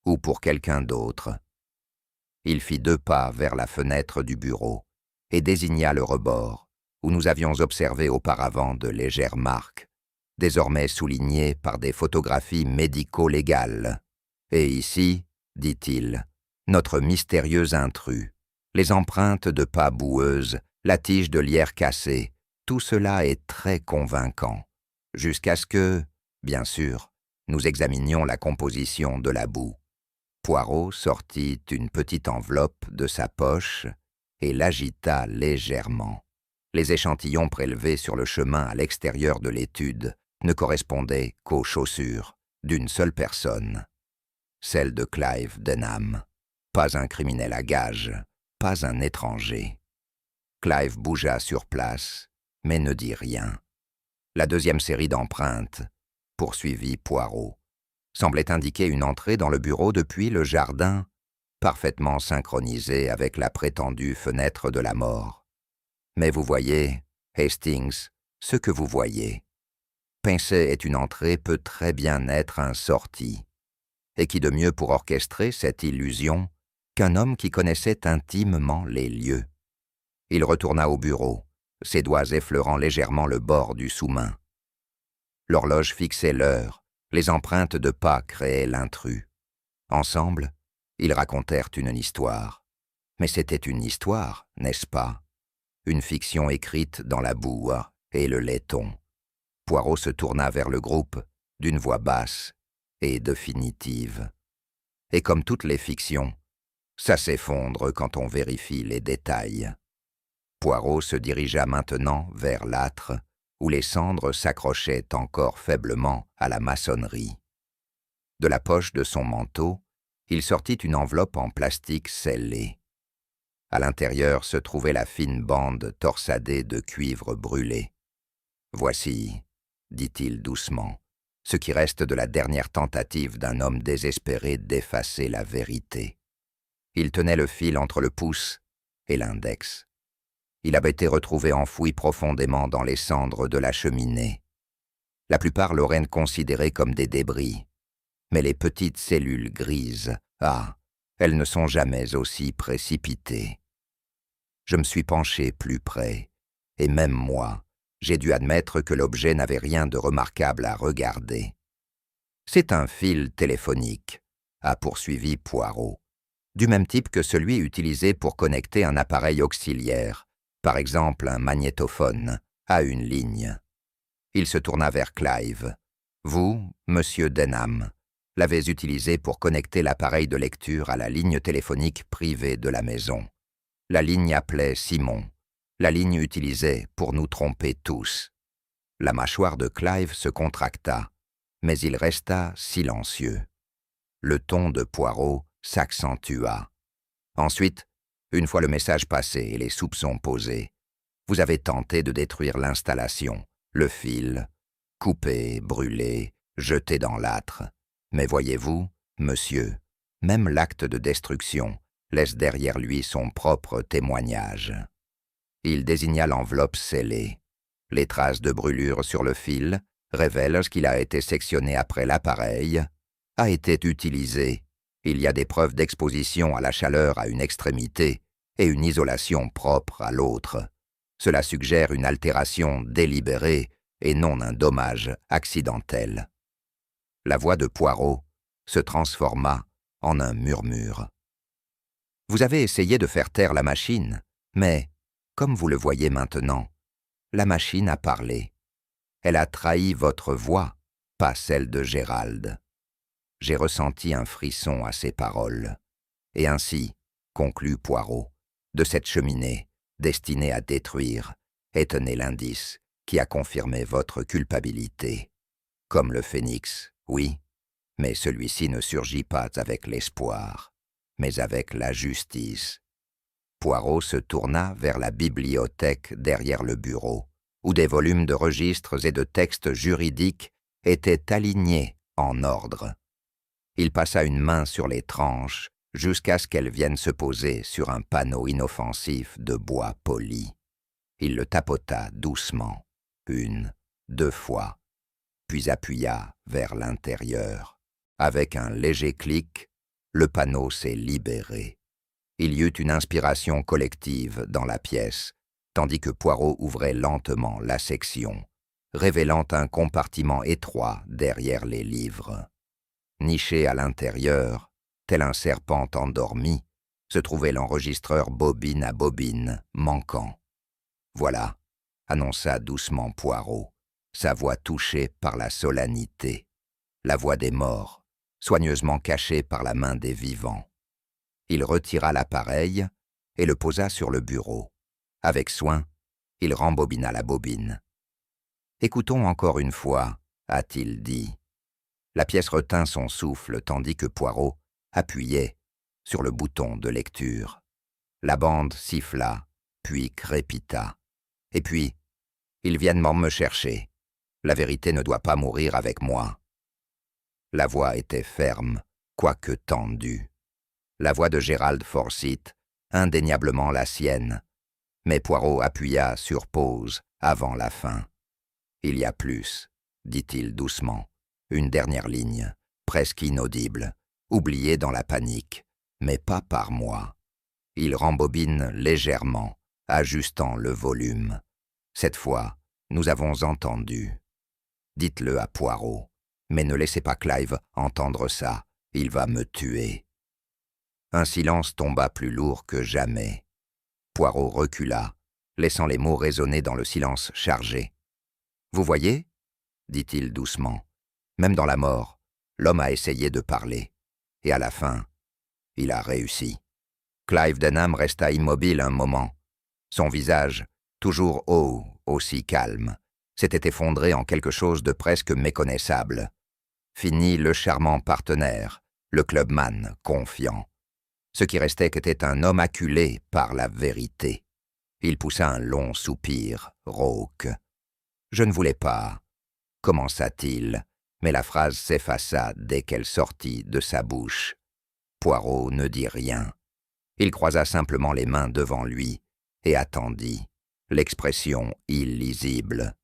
ou pour quelqu'un d'autre. Il fit 2 pas vers la fenêtre du bureau et désigna le rebord, où nous avions observé auparavant de légères marques, désormais soulignées par des photographies médico-légales. Et ici, dit-il, notre mystérieux intrus, les empreintes de pas boueuses, la tige de lierre cassée, tout cela est très convaincant, jusqu'à ce que, bien sûr, nous examinions la composition de la boue. Poirot sortit une petite enveloppe de sa poche et l'agita légèrement. Les échantillons prélevés sur le chemin à l'extérieur de l'étude ne correspondaient qu'aux chaussures d'une seule personne, celle de Clive Denham. Pas un criminel à gages, pas un étranger. Clive bougea sur place, mais ne dit rien. La deuxième série d'empreintes, poursuivit Poirot, semblait indiquer une entrée dans le bureau depuis le jardin, parfaitement synchronisée avec la prétendue fenêtre de la mort. Mais vous voyez, Hastings, ce que vous voyez. Penser est une entrée peut très bien être un sortie. Et qui de mieux pour orchestrer cette illusion qu'un homme qui connaissait intimement les lieux. Il retourna au bureau, ses doigts effleurant légèrement le bord du sous-main. L'horloge fixait l'heure, les empreintes de pas créaient l'intrus. Ensemble, ils racontèrent une histoire. Mais c'était une histoire, n'est-ce pas? Une fiction écrite dans la boue et le laiton. Poirot se tourna vers le groupe, d'une voix basse et définitive. Et comme toutes les fictions, ça s'effondre quand on vérifie les détails. Poirot se dirigea maintenant vers l'âtre, où les cendres s'accrochaient encore faiblement à la maçonnerie. De la poche de son manteau, il sortit une enveloppe en plastique scellée. À l'intérieur se trouvait la fine bande torsadée de cuivre brûlé. « Voici, dit-il doucement, ce qui reste de la dernière tentative d'un homme désespéré d'effacer la vérité. » Il tenait le fil entre le pouce et l'index. Il avait été retrouvé enfoui profondément dans les cendres de la cheminée. La plupart l'auraient considéré comme des débris, mais les petites cellules grises, elles ne sont jamais aussi précipitées. Je me suis penché plus près, et même moi, j'ai dû admettre que l'objet n'avait rien de remarquable à regarder. C'est un fil téléphonique, a poursuivi Poirot, du même type que celui utilisé pour connecter un appareil auxiliaire, par exemple un magnétophone, à une ligne. Il se tourna vers Clive. Vous, monsieur Denham, l'avez utilisé pour connecter l'appareil de lecture à la ligne téléphonique privée de la maison. La ligne appelait Simon. La ligne utilisée pour nous tromper tous. La mâchoire de Clive se contracta, mais il resta silencieux. Le ton de Poirot s'accentua. Ensuite, une fois le message passé et les soupçons posés, vous avez tenté de détruire l'installation, le fil, coupé, brûlé, jeté dans l'âtre. Mais voyez-vous, monsieur, même l'acte de destruction laisse derrière lui son propre témoignage. Il désigna l'enveloppe scellée. Les traces de brûlure sur le fil révèlent qu'il a été sectionné après l'appareil, a été utilisé. Il y a des preuves d'exposition à la chaleur à une extrémité et une isolation propre à l'autre. Cela suggère une altération délibérée et non un dommage accidentel. La voix de Poirot se transforma en un murmure. Vous avez essayé de faire taire la machine, mais, comme vous le voyez maintenant, la machine a parlé. Elle a trahi votre voix, pas celle de Gérald. J'ai ressenti un frisson à ces paroles. Et ainsi, conclut Poirot, de cette cheminée, destinée à détruire, est né l'indice qui a confirmé votre culpabilité. Comme le phénix, oui, mais celui-ci ne surgit pas avec l'espoir, mais avec la justice. Poirot se tourna vers la bibliothèque derrière le bureau, où des volumes de registres et de textes juridiques étaient alignés en ordre. Il passa une main sur les tranches jusqu'à ce qu'elle vienne se poser sur un panneau inoffensif de bois poli. Il le tapota doucement, 1, 2 fois, puis appuya vers l'intérieur. Avec un léger clic, le panneau s'est libéré. Il y eut une inspiration collective dans la pièce, tandis que Poirot ouvrait lentement la section, révélant un compartiment étroit derrière les livres. Niché à l'intérieur, tel un serpent endormi, se trouvait l'enregistreur bobine à bobine, manquant. « Voilà », annonça doucement Poirot, sa voix touchée par la solennité, la voix des morts, soigneusement cachée par la main des vivants. Il retira l'appareil et le posa sur le bureau. Avec soin, il rembobina la bobine. « Écoutons encore une fois », a-t-il dit. La pièce retint son souffle tandis que Poirot appuyait sur le bouton de lecture. La bande siffla, puis crépita. Et puis, ils viennent me chercher. La vérité ne doit pas mourir avec moi. La voix était ferme, quoique tendue. La voix de Gérald Forsyth, indéniablement la sienne. Mais Poirot appuya sur pause avant la fin. « Il y a plus », dit-il doucement. Une dernière ligne, presque inaudible, oubliée dans la panique, mais pas par moi. Il rembobine légèrement, ajustant le volume. Cette fois, nous avons entendu. Dites-le à Poirot, mais ne laissez pas Clive entendre ça, il va me tuer. Un silence tomba plus lourd que jamais. Poirot recula, laissant les mots résonner dans le silence chargé. « Vous voyez » dit-il doucement. Même dans la mort, l'homme a essayé de parler. Et à la fin, il a réussi. Clive Denham resta immobile un moment. Son visage, toujours haut, aussi calme, s'était effondré en quelque chose de presque méconnaissable. Fini le charmant partenaire, le clubman confiant. Ce qui restait était un homme acculé par la vérité. Il poussa un long soupir, rauque. « Je ne voulais pas », commença-t-il, mais la phrase s'effaça dès qu'elle sortit de sa bouche. Poirot ne dit rien. Il croisa simplement les mains devant lui et attendit, l'expression illisible.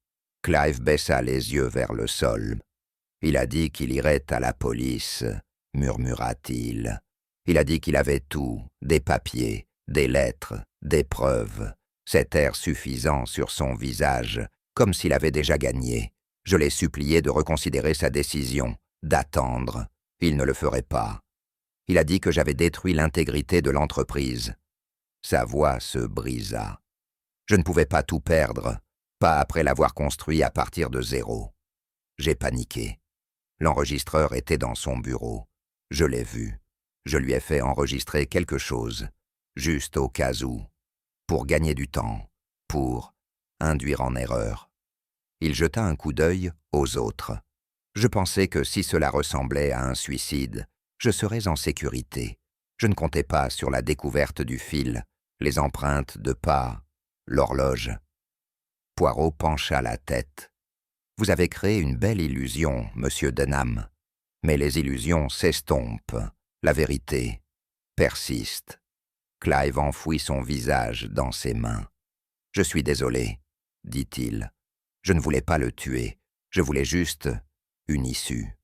Clive baissa les yeux vers le sol. « Il a dit qu'il irait à la police », murmura-t-il. « Il a dit qu'il avait tout, des papiers, des lettres, des preuves. » Cet air suffisant sur son visage, comme s'il avait déjà gagné. Je l'ai supplié de reconsidérer sa décision, d'attendre. Il ne le ferait pas. Il a dit que j'avais détruit l'intégrité de l'entreprise. Sa voix se brisa. Je ne pouvais pas tout perdre, pas après l'avoir construit à partir de zéro. J'ai paniqué. L'enregistreur était dans son bureau. Je l'ai vu. Je lui ai fait enregistrer quelque chose, juste au cas où, pour gagner du temps, pour induire en erreur. Il jeta un coup d'œil aux autres. Je pensais que si cela ressemblait à un suicide, je serais en sécurité. Je ne comptais pas sur la découverte du fil, les empreintes de pas, l'horloge. Poirot pencha la tête. « Vous avez créé une belle illusion, monsieur Denham. Mais les illusions s'estompent. La vérité persiste. » Clive enfouit son visage dans ses mains. « Je suis désolé, » dit-il. « Je ne voulais pas le tuer. Je voulais juste une issue. »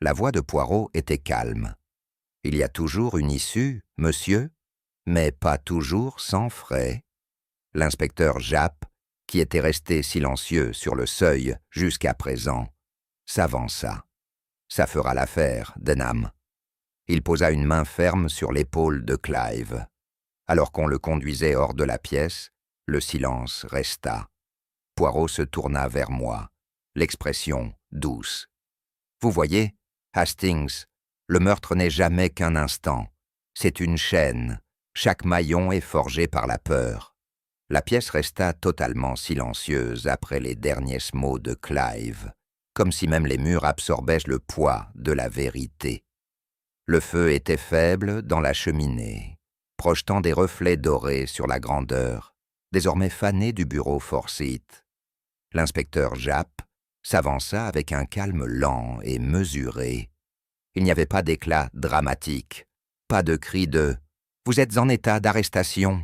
La voix de Poirot était calme. « Il y a toujours une issue, monsieur, mais pas toujours sans frais. » L'inspecteur Japp, qui était resté silencieux sur le seuil jusqu'à présent, s'avança. « Ça fera l'affaire, Denham. » Il posa une main ferme sur l'épaule de Clive. Alors qu'on le conduisait hors de la pièce, le silence resta. Poirot se tourna vers moi, l'expression douce. « Vous voyez, Hastings, le meurtre n'est jamais qu'un instant. C'est une chaîne. Chaque maillon est forgé par la peur. » La pièce resta totalement silencieuse après les derniers mots de Clive, comme si même les murs absorbaient le poids de la vérité. Le feu était faible dans la cheminée, projetant des reflets dorés sur la grandeur, désormais fanée du bureau Forsyth. L'inspecteur Japp s'avança avec un calme lent et mesuré. Il n'y avait pas d'éclat dramatique, Pas de cri de « Vous êtes en état d'arrestation ».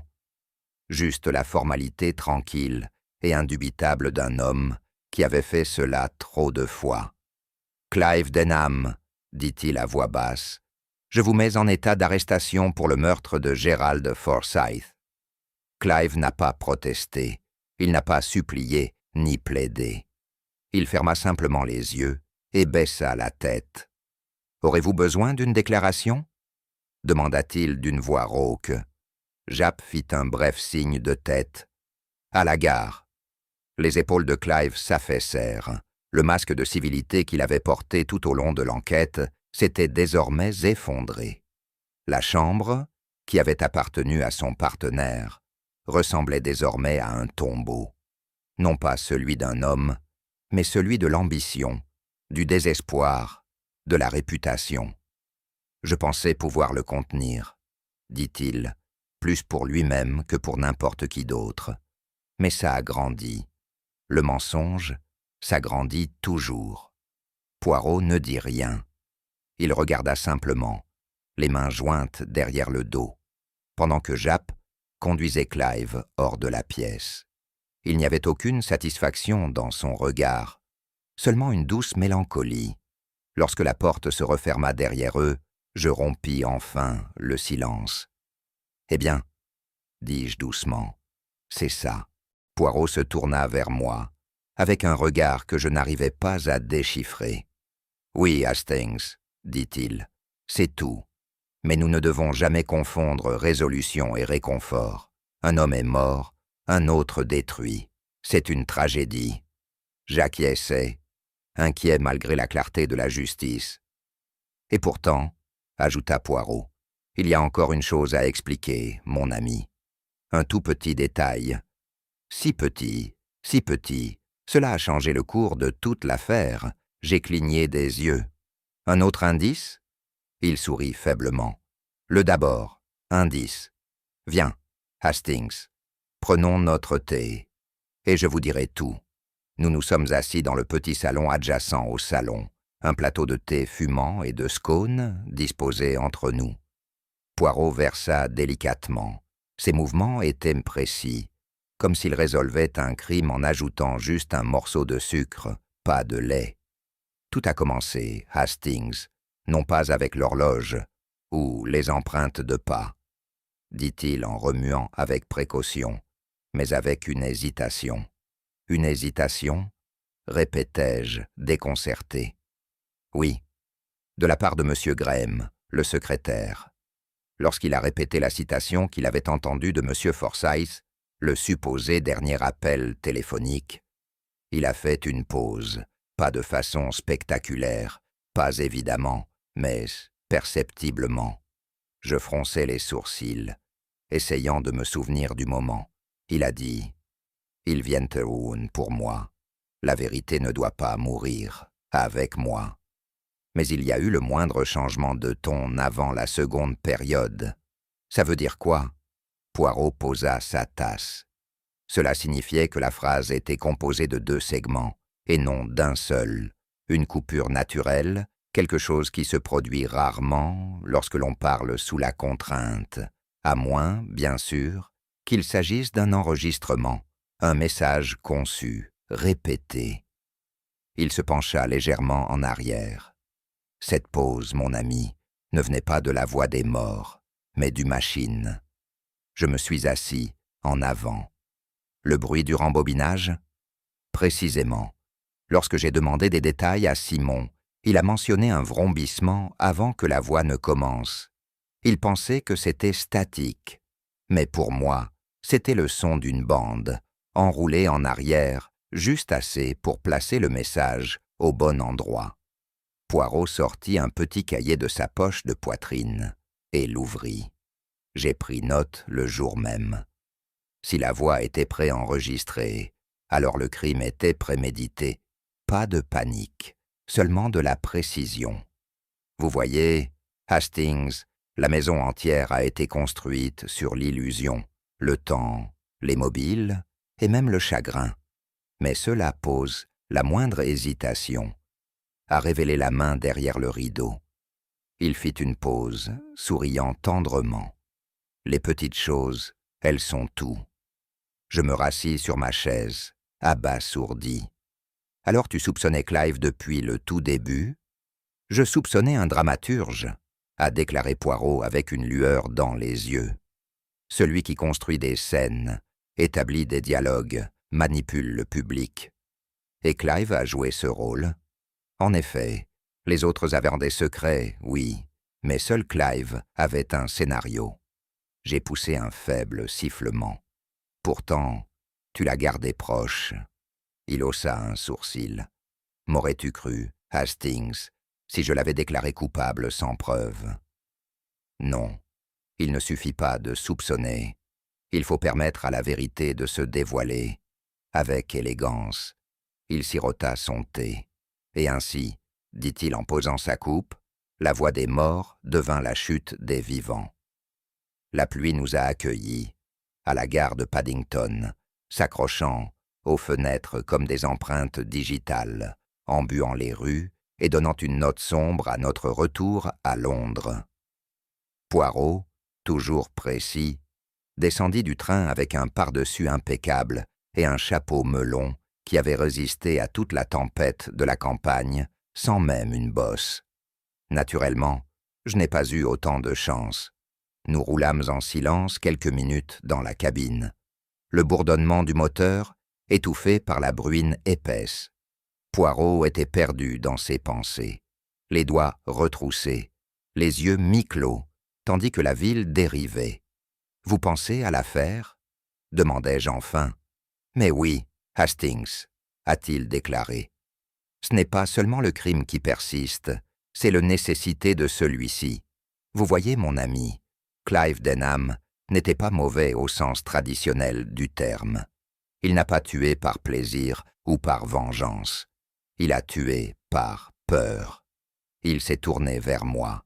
Juste la formalité tranquille et indubitable d'un homme qui avait fait cela trop de fois. « Clive Denham », dit-il à voix basse, « je vous mets en état d'arrestation pour le meurtre de Gerald Forsyth. » Clive n'a pas protesté, il n'a pas supplié ni plaidé. Il ferma simplement les yeux et baissa la tête. « Aurez-vous besoin d'une déclaration ?» demanda-t-il d'une voix rauque. Japp fit un bref signe de tête. « À la gare !» Les épaules de Clive s'affaissèrent. Le masque de civilité qu'il avait porté tout au long de l'enquête s'était désormais effondré. La chambre, qui avait appartenu à son partenaire, ressemblait désormais à un tombeau. Non pas celui d'un homme, mais celui de l'ambition, du désespoir, de la réputation. « Je pensais pouvoir le contenir, » dit-il, plus pour lui-même que pour n'importe qui d'autre. Mais ça a grandi. Le mensonge s'agrandit toujours. Poirot ne dit rien. Il regarda simplement, les mains jointes derrière le dos, pendant que Japp conduisait Clive hors de la pièce. Il n'y avait aucune satisfaction dans son regard, seulement une douce mélancolie. Lorsque la porte se referma derrière eux, je rompis enfin le silence. « Eh bien, dis-je doucement, c'est ça. » Poirot se tourna vers moi, avec un regard que je n'arrivais pas à déchiffrer. « Oui, Hastings, » dit-il, « c'est tout. Mais nous ne devons jamais confondre résolution et réconfort. Un homme est mort, un autre détruit. C'est une tragédie. » J'acquiesçai, inquiet malgré la clarté de la justice. « Et pourtant, » ajouta Poirot, « il y a encore une chose à expliquer, mon ami. Un tout petit détail. Si petit, cela a changé le cours de toute l'affaire. » J'ai cligné des yeux. « Un autre indice ?» Il sourit faiblement. « Le d'abord, indice. Viens, Hastings, prenons notre thé, et je vous dirai tout. » Nous nous sommes assis dans le petit salon adjacent au salon, un plateau de thé fumant et de scones disposés entre nous. Poirot versa délicatement. Ses mouvements étaient précis, comme s'il résolvait un crime en ajoutant juste un morceau de sucre, pas de lait. Tout a commencé, Hastings, non pas avec l'horloge ou les empreintes de pas, dit-il en remuant avec précaution, mais avec une hésitation. Une hésitation, répétai-je, déconcerté. Oui, de la part de M. Graham, le secrétaire. Lorsqu'il a répété la citation qu'il avait entendue de M. Forsyth, le supposé dernier appel téléphonique, il a fait une pause, pas de façon spectaculaire, pas évidemment, mais perceptiblement. Je fronçai les sourcils, essayant de me souvenir du moment. Il a dit « Ils viennent pour moi. La vérité ne doit pas mourir avec moi. » Mais il y a eu le moindre changement de ton avant la seconde période. Ça veut dire quoi? Poirot posa sa tasse. Cela signifiait que la phrase était composée de 2 segments, et non d'un seul. Une coupure naturelle, quelque chose qui se produit rarement lorsque l'on parle sous la contrainte, à moins, bien sûr, qu'il s'agisse d'un enregistrement, un message conçu, répété. Il se pencha légèrement en arrière. Cette pause, mon ami, ne venait pas de la voix des morts, mais du machine. Je me suis assis en avant. Le bruit du rembobinage? Précisément. Lorsque j'ai demandé des détails à Simon, il a mentionné un vrombissement avant que la voix ne commence. Il pensait que c'était statique. Mais pour moi, c'était le son d'une bande, enroulée en arrière, juste assez pour placer le message au bon endroit. Poirot sortit un petit cahier de sa poche de poitrine et l'ouvrit. J'ai pris note le jour même. Si la voix était préenregistrée, alors le crime était prémédité. Pas de panique, seulement de la précision. Vous voyez, Hastings, la maison entière a été construite sur l'illusion, le temps, les mobiles et même le chagrin. Mais cela pose la moindre hésitation à révéler la main derrière le rideau. Il fit une pause, souriant tendrement. Les petites choses, elles sont tout. Je me rassis sur ma chaise, abasourdi. Alors tu soupçonnais Clive depuis le tout début? Je soupçonnais un dramaturge, a déclaré Poirot avec une lueur dans les yeux. Celui qui construit des scènes, établit des dialogues, manipule le public. Et Clive a joué ce rôle. En effet, les autres avaient des secrets, oui, mais seul Clive avait un scénario. J'ai poussé un faible sifflement. Pourtant, tu l'as gardé proche. Il haussa un sourcil. M'aurais-tu cru, Hastings, si je l'avais déclaré coupable sans preuve? Non, il ne suffit pas de soupçonner. Il faut permettre à la vérité de se dévoiler. Avec élégance, il sirota son thé. Et ainsi, dit-il en posant sa coupe, la voix des morts devint la chute des vivants. La pluie nous a accueillis, à la gare de Paddington, s'accrochant aux fenêtres comme des empreintes digitales, embuant les rues et donnant une note sombre à notre retour à Londres. Poirot, toujours précis, descendit du train avec un pardessus impeccable et un chapeau melon qui avait résisté à toute la tempête de la campagne sans même une bosse. Naturellement, je n'ai pas eu autant de chance. Nous roulâmes en silence quelques minutes dans la cabine. Le bourdonnement du moteur, étouffé par la bruine épaisse. Poirot était perdu dans ses pensées, les doigts retroussés, les yeux mi-clos, tandis que la ville dérivait. « Vous pensez à l'affaire » demandai-je enfin. « Mais oui, Hastings » a-t-il déclaré. « Ce n'est pas seulement le crime qui persiste, c'est la nécessité de celui-ci. Vous voyez, mon ami, Clive Denham n'était pas mauvais au sens traditionnel du terme. Il n'a pas tué par plaisir ou par vengeance. Il a tué par peur. Il s'est tourné vers moi.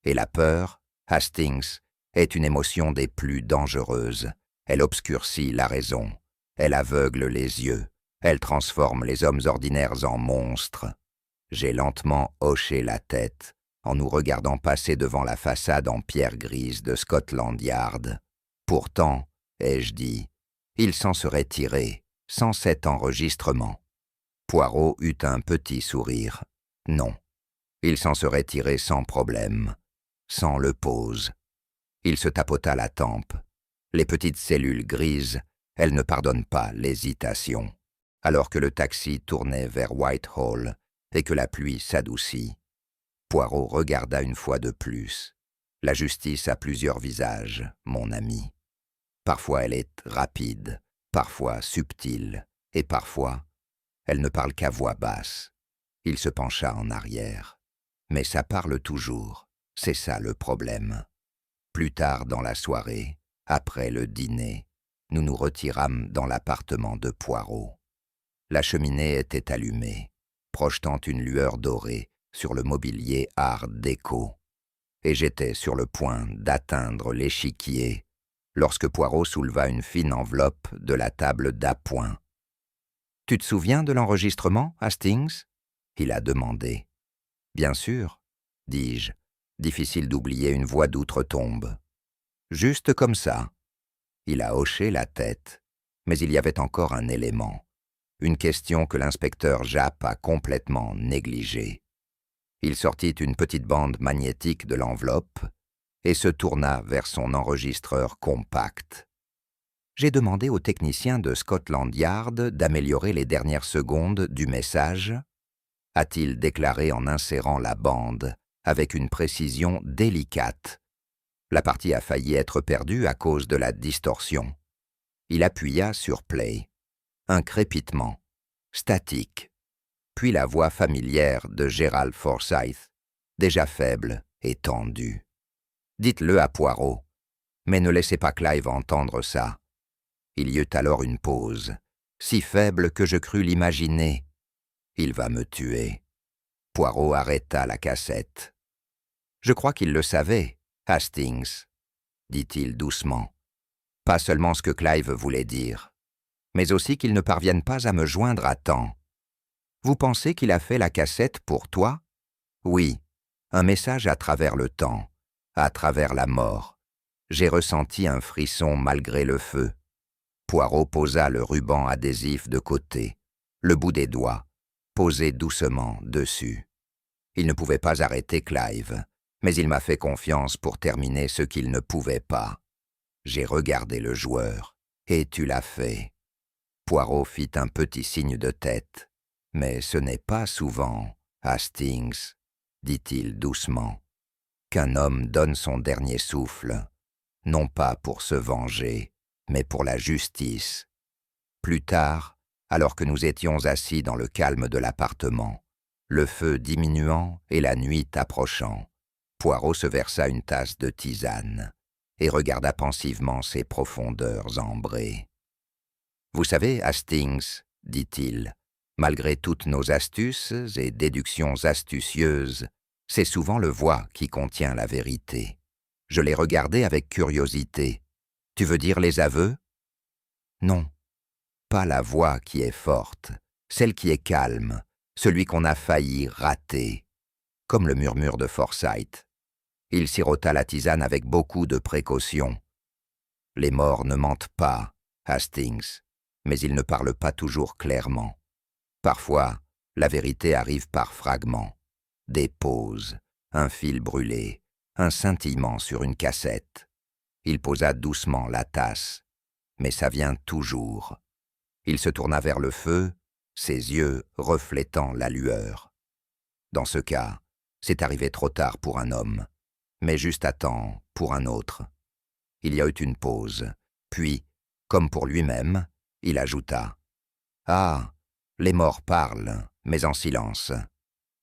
Et la peur, Hastings, est une émotion des plus dangereuses. Elle obscurcit la raison. Elle aveugle les yeux. Elle transforme les hommes ordinaires en monstres. J'ai lentement hoché la tête en nous regardant passer devant la façade en pierre grise de Scotland Yard. Pourtant, ai-je dit, il s'en serait tiré, sans cet enregistrement. Poirot eut un petit sourire. Non, il s'en serait tiré sans problème, sans le pause. Il se tapota la tempe. Les petites cellules grises, elles ne pardonnent pas l'hésitation. Alors que le taxi tournait vers Whitehall et que la pluie s'adoucit, Poirot regarda une fois de plus. La justice a plusieurs visages, mon ami. Parfois elle est rapide, parfois subtile, et parfois elle ne parle qu'à voix basse. Il se pencha en arrière. Mais ça parle toujours, c'est ça le problème. Plus tard dans la soirée, après le dîner, nous nous retirâmes dans l'appartement de Poirot. La cheminée était allumée, projetant une lueur dorée sur le mobilier art déco, et j'étais sur le point d'atteindre l'échiquier lorsque Poirot souleva une fine enveloppe de la table d'appoint. « Tu te souviens de l'enregistrement, Hastings » il a demandé. « Bien sûr, » dis-je, difficile d'oublier une voix d'outre-tombe. « Juste comme ça. » Il a hoché la tête, mais il y avait encore un élément, une question que l'inspecteur Japp a complètement négligée. Il sortit une petite bande magnétique de l'enveloppe et se tourna vers son enregistreur compact. J'ai demandé au technicien de Scotland Yard d'améliorer les dernières secondes du message, a-t-il déclaré en insérant la bande avec une précision délicate. La partie a failli être perdue à cause de la distorsion. Il appuya sur play. Un crépitement, statique, puis la voix familière de Gerald Forsyth, déjà faible et tendue. « Dites-le à Poirot, mais ne laissez pas Clive entendre ça. » Il y eut alors une pause, si faible que je crus l'imaginer. « Il va me tuer. » Poirot arrêta la cassette. « Je crois qu'il le savait, Hastings, » dit-il doucement. « Pas seulement ce que Clive voulait dire, mais aussi qu'il ne parvienne pas à me joindre à temps. Vous pensez qu'il a fait la cassette pour toi ? Oui, Un message à travers le temps, à travers la mort. J'ai ressenti un frisson malgré le feu. Poirot posa le ruban adhésif de côté, le bout des doigts, posé doucement dessus. Il ne pouvait pas arrêter Clive, mais il m'a fait confiance pour terminer ce qu'il ne pouvait pas. J'ai regardé le joueur, et tu l'as fait. Poirot fit un petit signe de tête. Mais ce n'est pas souvent, Hastings, dit-il doucement, qu'un homme donne son dernier souffle, non pas pour se venger, mais pour la justice. Plus tard, alors que nous étions assis dans le calme de l'appartement, le feu diminuant et la nuit approchant, Poirot se versa une tasse de tisane et regarda pensivement ses profondeurs ambrées. « Vous savez, Hastings, dit-il, malgré toutes nos astuces et déductions astucieuses, c'est souvent le voix qui contient la vérité. Je l'ai regardé avec curiosité. Tu veux dire les aveux? Non, pas la voix qui est forte, celle qui est calme, celui qu'on a failli rater, comme le murmure de Forsyth. Il sirota la tisane avec beaucoup de précaution. Les morts ne mentent pas, Hastings, mais ils ne parlent pas toujours clairement. Parfois, la vérité arrive par fragments, des pauses, un fil brûlé, un scintillement sur une cassette. Il posa doucement la tasse, mais ça vient toujours. Il se tourna vers le feu, ses yeux reflétant la lueur. Dans ce cas, c'est arrivé trop tard pour un homme, mais juste à temps pour un autre. Il y a eu une pause, puis, comme pour lui-même, il ajouta « Ah, les morts parlent, mais en silence. »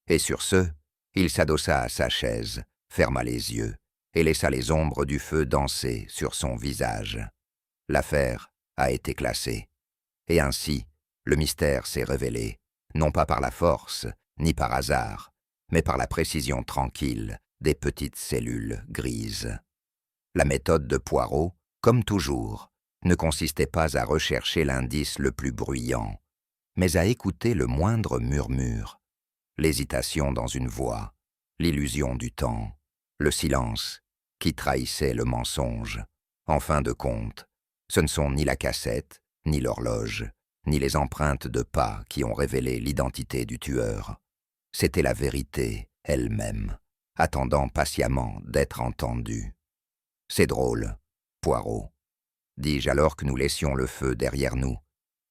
Et sur ce, il s'adossa à sa chaise, ferma les yeux et laissa les ombres du feu danser sur son visage. L'affaire a été classée. Et ainsi, le mystère s'est révélé, non pas par la force, ni par hasard, mais par la précision tranquille des petites cellules grises. La méthode de Poirot, comme toujours, ne consistait pas à rechercher l'indice le plus bruyant, mais à écouter le moindre murmure, l'hésitation dans une voix, l'illusion du temps, le silence qui trahissait le mensonge. En fin de compte, ce ne sont ni la cassette, ni l'horloge, ni les empreintes de pas qui ont révélé l'identité du tueur. C'était la vérité elle-même, attendant patiemment d'être entendue. « C'est drôle, Poirot, » dis-je alors que nous laissions le feu derrière nous.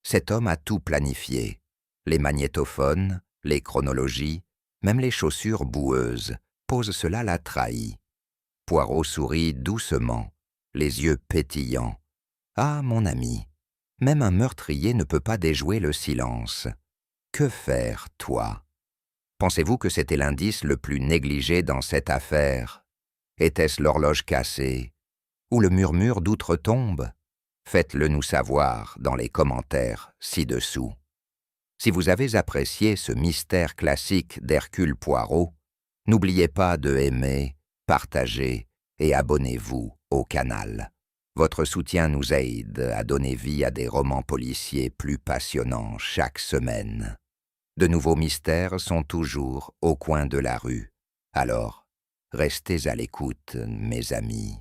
Cet homme a tout planifié. Les magnétophones, les chronologies, même les chaussures boueuses, Pose cela l'a trahi. Poirot sourit doucement, les yeux pétillants. « Ah, mon ami, même un meurtrier ne peut pas déjouer le silence. Que faire, toi? Pensez-vous que c'était l'indice le plus négligé dans cette affaire? Était-ce l'horloge cassée? Ou le murmure d'outre-tombe? Faites-le nous savoir dans les commentaires ci-dessous. Si vous avez apprécié ce mystère classique d'Hercule Poirot, n'oubliez pas de aimer, partager et abonnez-vous au canal. Votre soutien nous aide à donner vie à des romans policiers plus passionnants chaque semaine. De nouveaux mystères sont toujours au coin de la rue. Alors, restez à l'écoute, mes amis.